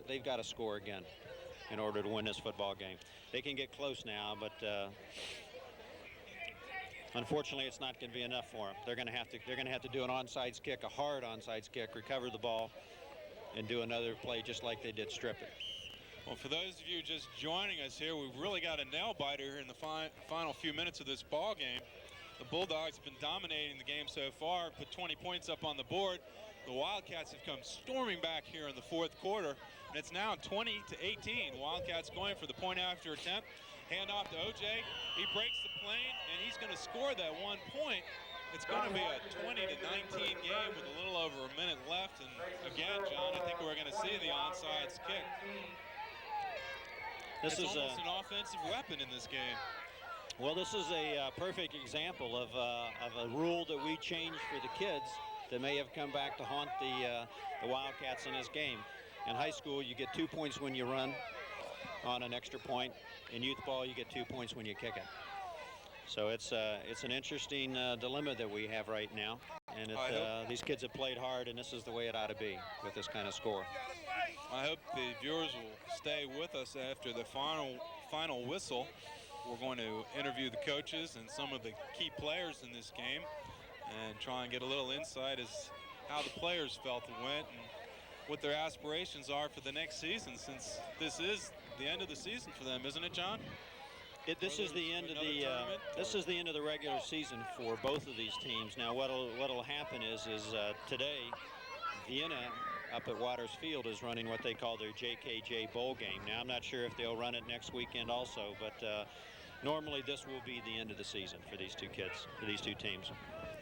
they've got to score again in order to win this football game. They can get close now, but unfortunately, it's not going to be enough for them. They're going to have to do an onside kick, a hard onside kick, recover the ball, and do another play just like they did, strip it. Well, for those of you just joining us here, we've really got a nail-biter here in the final few minutes of this ball game. The Bulldogs have been dominating the game so far, put 20 points up on the board. The Wildcats have come storming back here in the fourth quarter, and it's now 20-18. Wildcats going for the point after attempt. Hand off to OJ. He breaks the plane, and he's going to score that 1 point. It's going to be a 20-19 game with a little over a minute left. And again, John, I think we're going to see the onside kick. It's almost an offensive weapon in this game. Well, this is a perfect example of a rule that we changed for the kids that may have come back to haunt the Wildcats in this game. In high school, you get 2 points when you run on an extra point. In youth ball, you get 2 points when you kick it. So it's an interesting dilemma that we have right now. And these kids have played hard, and this is the way it ought to be with this kind of score. I hope the viewers will stay with us after the final whistle. We're going to interview the coaches and some of the key players in this game and try and get a little insight as how the players felt it went and what their aspirations are for the next season, since this is the end of the season for them, isn't it, John? This is the end of the regular season for both of these teams. Now, what'll happen is today, Vienna up at Waters Field is running what they call their JKJ Bowl game. Now, I'm not sure if they'll run it next weekend also, but normally this will be the end of the season for these two kids, for these two teams.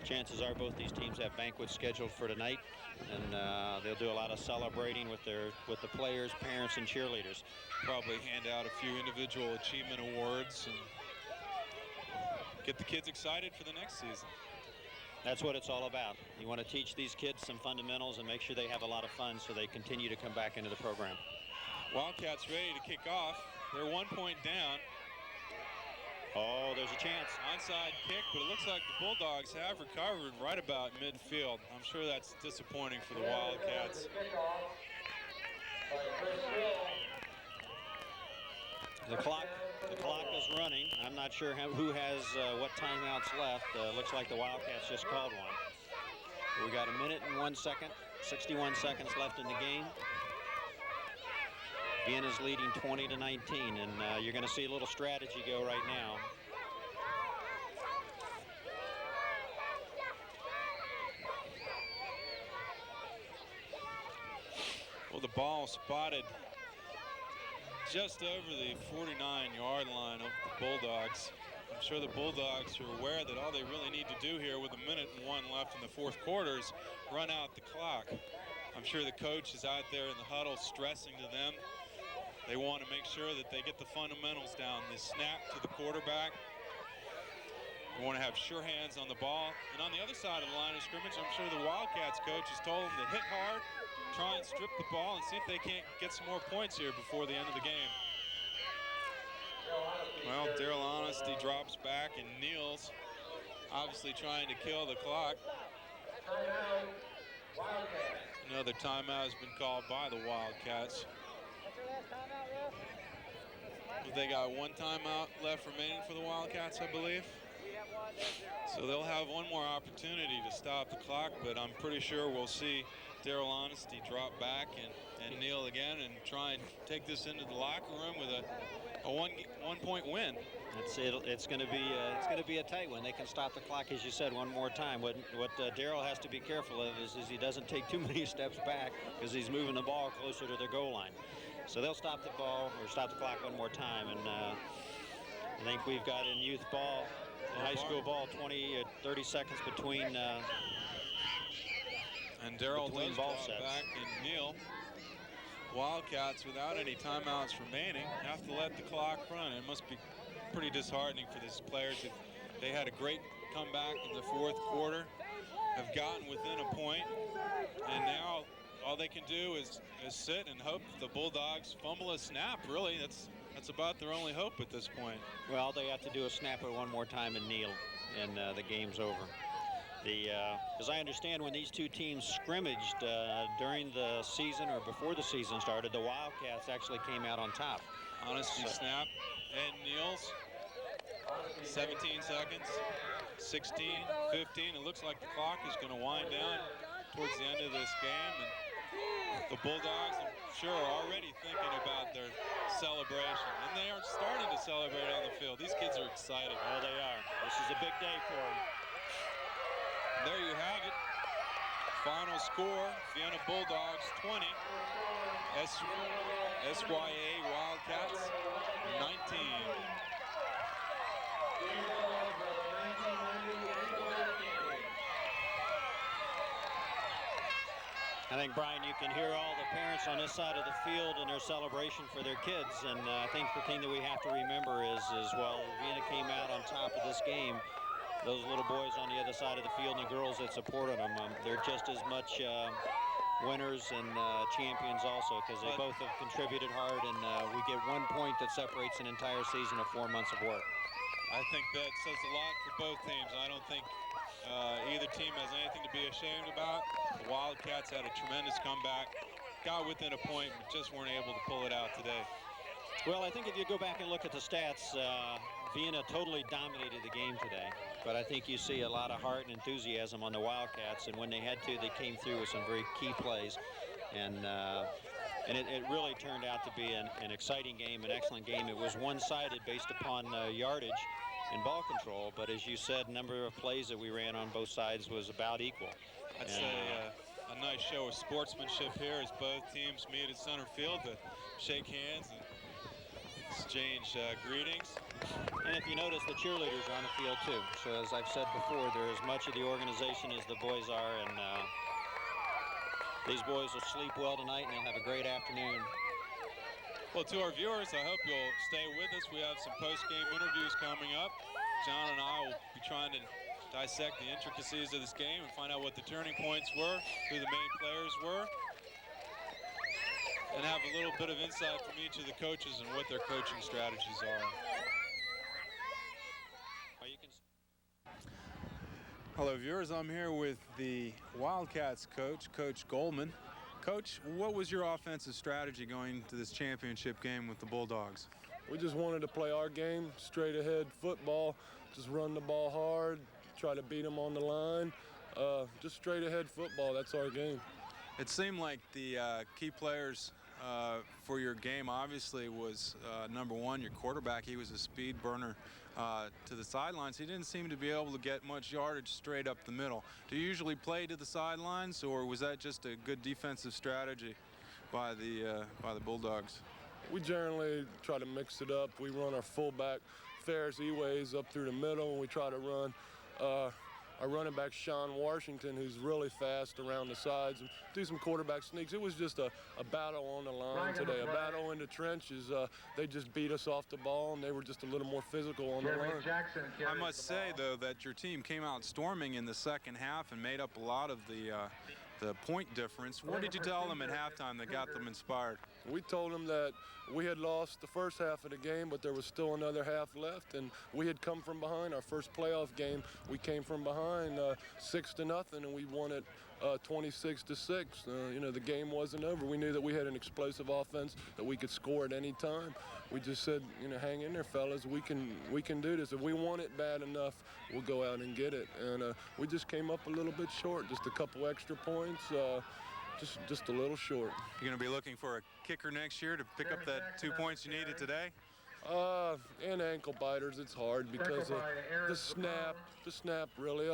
Chances are both these teams have banquets scheduled for tonight, and they'll do a lot of celebrating with the players, parents, and cheerleaders. Probably hand out a few individual achievement awards and get the kids excited for the next season. That's what it's all about. You want to teach these kids some fundamentals and make sure they have a lot of fun so they continue to come back into the program. Wildcats ready to kick off. They're 1 point down. Oh, there's a chance. Onside kick, but it looks like the Bulldogs have recovered right about midfield. I'm sure that's disappointing for the Wildcats. The clock is running. I'm not sure who has what timeouts left. Looks like the Wildcats just called one. We got a minute and 1 second, 61 seconds left in the game. Vienna's leading 20-19, and you're going to see a little strategy go right now. Well, the ball spotted just over the 49-yard line of the Bulldogs. I'm sure the Bulldogs are aware that all they really need to do here with a minute and 1 left in the fourth quarter is run out the clock. I'm sure the coach is out there in the huddle stressing to them. They want to make sure that they get the fundamentals down. The snap to the quarterback. They want to have sure hands on the ball. And on the other side of the line of scrimmage, I'm sure the Wildcats coach has told them to hit hard, try and strip the ball, and see if they can't get some more points here before the end of the game. Well, Daryl Honesty drops back and kneels, obviously trying to kill the clock. Another timeout has been called by the Wildcats. They got one timeout left remaining for the Wildcats, I believe. So they'll have one more opportunity to stop the clock, but I'm pretty sure we'll see Daryl Honesty drop back and kneel again and try and take this into the locker room with a one-point win. It's going to be a tight one. They can stop the clock, as you said, one more time. What Daryl has to be careful of is he doesn't take too many steps back because he's moving the ball closer to their goal line. So they'll stop the ball or stop the clock one more time, and I think we've got in youth ball, in high school ball, 20 or 30 seconds between. And Daryl does ball drop sets. back and kneel. Wildcats, without any timeouts remaining, have to let the clock run. It must be pretty disheartening for these players. They had a great comeback in the fourth quarter, have gotten within a point, and now all they can do is sit and hope the Bulldogs fumble a snap. Really, that's about their only hope at this point. Well, they have to do a snap it one more time and kneel, and the game's over. As I understand, when these two teams scrimmaged during the season or before the season started, the Wildcats actually came out on top. Honesty snap and kneels. 17 seconds, 16, 15. It looks like the clock is going to wind down towards the end of this game. And the Bulldogs, I'm sure, are already thinking about their celebration. And they are starting to celebrate on the field. These kids are excited. Oh, they are. This is a big day for them. There you have it. Final score, Vienna Bulldogs 20, SYA Wildcats 19. I think, Brian, you can hear all the parents on this side of the field and their celebration for their kids. And I think the thing that we have to remember is while Vienna came out on top of this game, those little boys on the other side of the field and the girls that supported them, they're just as much winners and champions also, because they both have contributed hard, and we get 1 point that separates an entire season of 4 months of work. I think that says a lot for both teams. I don't think either team has anything to be ashamed about. The Wildcats had a tremendous comeback, got within a point, but just weren't able to pull it out today. Well, I think if you go back and look at the stats, Vienna totally dominated the game today, but I think you see a lot of heart and enthusiasm on the Wildcats, and when they had to, they came through with some very key plays, and it really turned out to be an exciting game, an excellent game. It was one-sided based upon yardage and ball control, but as you said, number of plays that we ran on both sides was about equal. I'd say a nice show of sportsmanship here as both teams meet at center field to shake hands and exchange greetings. And if you notice, the cheerleaders are on the field too. So as I've said before, they're as much of the organization as the boys are, and these boys will sleep well tonight and they'll have a great afternoon. Well, to our viewers, I hope you'll stay with us. We have some post-game interviews coming up. John and I will be trying to dissect the intricacies of this game and find out what the turning points were, who the main players were, and have a little bit of insight from each of the coaches and what their coaching strategies are. Hello, viewers. I'm here with the Wildcats coach, Coach Goldman. Coach, what was your offensive strategy going into this championship game with the Bulldogs? We just wanted to play our game, straight ahead football, just run the ball hard, try to beat them on the line, just straight ahead football. That's our game. It seemed like the key players for your game obviously was number one, your quarterback. He was a speed burner to the sidelines. He didn't seem to be able to get much yardage straight up the middle. Do you usually play to the sidelines, or was that just a good defensive strategy by the Bulldogs? We generally try to mix it up. We run our fullback Ferris E-ways up through the middle, and we try to run our running back Sean Washington, who's really fast around the sides, and do some quarterback sneaks. It was just a battle on the line today, a battle in the trenches. They just beat us off the ball, and they were just a little more physical on the line. I must say, though, that your team came out storming in the second half and made up a lot of the point difference. What did you tell them at halftime that got them inspired? We told them that we had lost the first half of the game, but there was still another half left, and we had come from behind. Our first playoff game, we came from behind 6-0, and we won it 26-6. You know, the game wasn't over. We knew that we had an explosive offense, that we could score at any time. We just said, you know, hang in there, fellas. We can do this. If we want it bad enough, we'll go out and get it. And we just came up a little bit short, just a couple extra points. Just a little short. You're going to be looking for a kicker next year to pick up that 2 points you needed today? And ankle biters, it's hard because the snap really.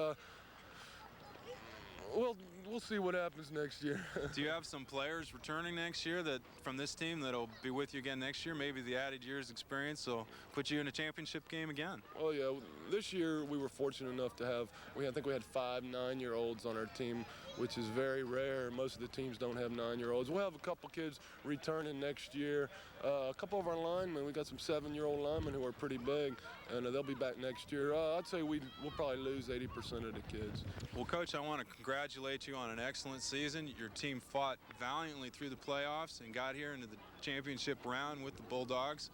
We'll see what happens next year. Do you have some players returning next year that from this team that'll be with you again next year? Maybe the added year's experience will put you in a championship game again. Oh yeah, this year we were fortunate enough to have, I think we had 5 9-year-olds on our team, which is very rare. Most of the teams don't have 9-year-olds. We'll have a couple kids returning next year. A couple of our linemen, we got some 7-year-old linemen who are pretty big, and they'll be back next year. I'd say we'll probably lose 80% of the kids. Well, Coach, I want to congratulate you on an excellent season. Your team fought valiantly through the playoffs and got here into the championship round with the Bulldogs.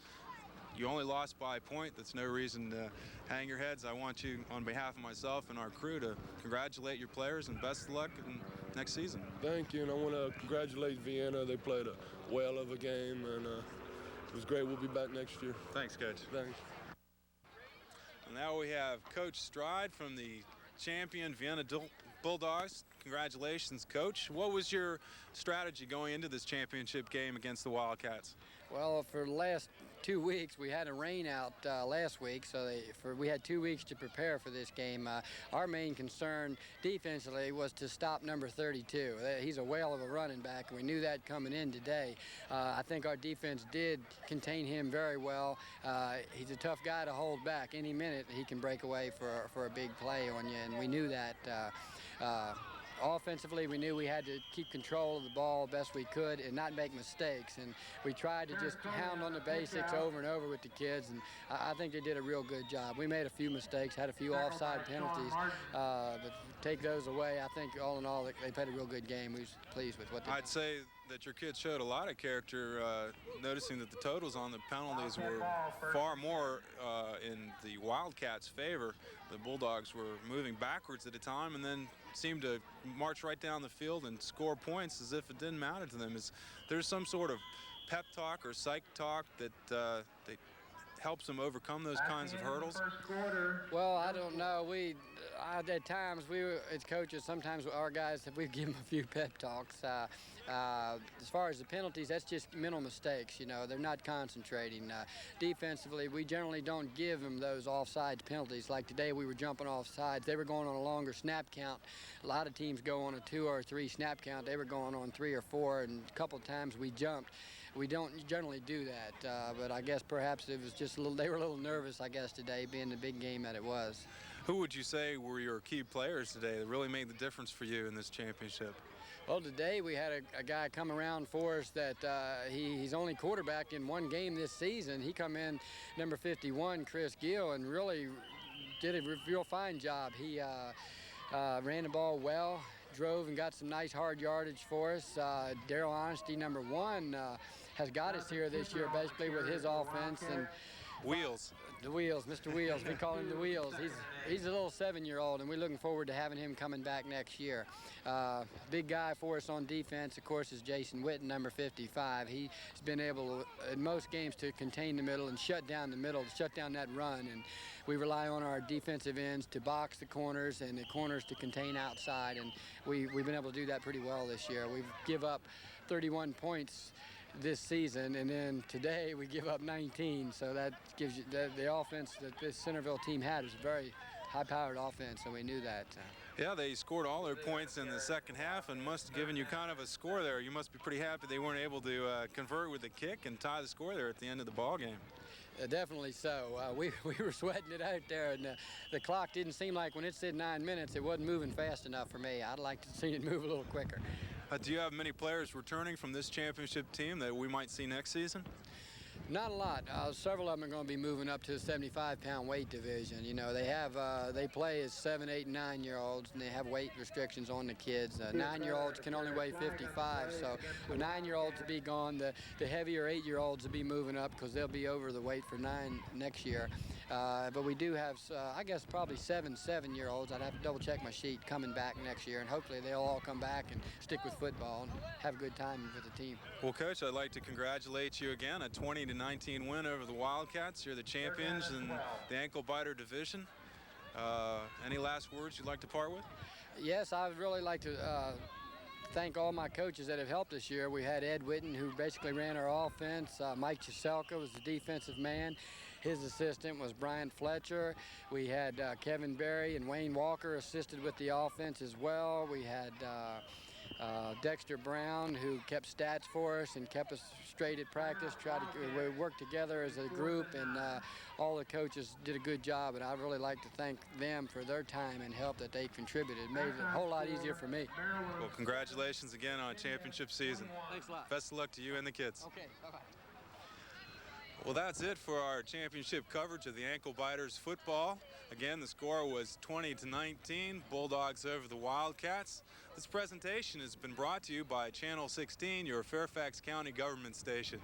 You only lost by a point. That's no reason to hang your heads. I want you, on behalf of myself and our crew, to congratulate your players and best of luck in next season. Thank you, and I want to congratulate Vienna. They played a whale of a game, and it was great. We'll be back next year. Thanks, Coach. Thanks. And now we have Coach Stride from the champion Vienna Bulldogs. Congratulations, Coach. What was your strategy going into this championship game against the Wildcats? Well, for the last 2 weeks, we had a rain out last week, so we had 2 weeks to prepare for this game. Our main concern defensively was to stop number 32. He's a whale of a running back, and we knew that coming in today. I think our defense did contain him very well. He's a tough guy to hold back. Any minute he can break away for a big play on you, and we knew that. Offensively, we knew we had to keep control of the ball best we could and not make mistakes. And we tried to just hound on the basics over and over with the kids, and I think they did a real good job. We made a few mistakes, had a few offside penalties, but take those away, I think all in all, they played a real good game. We was pleased with what they did. I'd say that your kids showed a lot of character, noticing that the totals on the penalties were far more in the Wildcats' favor. The Bulldogs were moving backwards at a time and then seemed to march right down the field and score points as if it didn't matter to them. There's some sort of pep talk or psych talk that they helps them overcome those kinds of hurdles? Well, I don't know. At times, as coaches, sometimes our guys, we give them a few pep talks. As far as the penalties, that's just mental mistakes. You know, they're not concentrating. Defensively, we generally don't give them those offsides penalties. Like today, we were jumping offsides. They were going on a longer snap count. A lot of teams go on a 2 or 3 snap count. They were going on 3 or 4, and a couple of times we jumped. We don't generally do that, but I guess perhaps it was just they were a little nervous, I guess, today, being the big game that it was. Who would you say were your key players today that really made the difference for you in this championship? Well, today we had a guy come around for us that he's only quarterbacked in 1 game this season. He come in, number 51, Chris Gill, and really did a real fine job. He ran the ball well, drove and got some nice hard yardage for us. Daryl Honesty, number 1, has got us here this year basically with his offense. And Wheels. The Wheels, Mr. Wheels. We call him the Wheels. He's a little 7-year-old, and we're looking forward to having him coming back next year. Big guy for us on defense, of course, is Jason Witten, number 55. He's been able, in most games, to contain the middle and shut down the middle, shut down that run. And we rely on our defensive ends to box the corners and the corners to contain outside. And we've been able to do that pretty well this year. We've give up 31 points this season, and then today we give up 19, so that gives you the offense that this Centerville team had is a very high-powered offense, and we knew that. Yeah, they scored all their points in the second half and must have given you kind of a score there. You must be pretty happy they weren't able to convert with the kick and tie the score there at the end of the ball game. Definitely so. We were sweating it out there, and the clock didn't seem like when it said 9 minutes, it wasn't moving fast enough for me. I'd like to see it move a little quicker. Do you have many players returning from this championship team that we might see next season? Not a lot. Several of them are going to be moving up to the 75-pound weight division. You know, they play as 7, 8, and 9-year-olds, and they have weight restrictions on the kids. 9-year-olds can only weigh 55, so the 9-year-olds will be gone. The heavier 8-year-olds will be moving up because they'll be over the weight for 9 next year. But we do have, I guess, probably 7 7-year-olds. I'd have to double-check my sheet coming back next year, and hopefully they'll all come back and stick with football and have a good time with the team. Well, Coach, I'd like to congratulate you again. A 20-19 win over the Wildcats. You're the champions in the ankle-biter division. Any last words you'd like to part with? Yes, I would really like to thank all my coaches that have helped this year. We had Ed Witten, who basically ran our offense. Mike Chiselka was the defensive man. His assistant was Brian Fletcher. We had Kevin Berry and Wayne Walker assisted with the offense as well. We had Dexter Brown, who kept stats for us and kept us straight at practice. We worked together as a group, and all the coaches did a good job, and I'd really like to thank them for their time and help that they contributed. It made it a whole lot easier for me. Well, congratulations again on a championship season. Thanks a lot. Best of luck to you and the kids. Okay, bye-bye. Well, that's it for our championship coverage of the Ankle Biters football. Again, the score was 20-19, Bulldogs over the Wildcats. This presentation has been brought to you by Channel 16, your Fairfax County government station.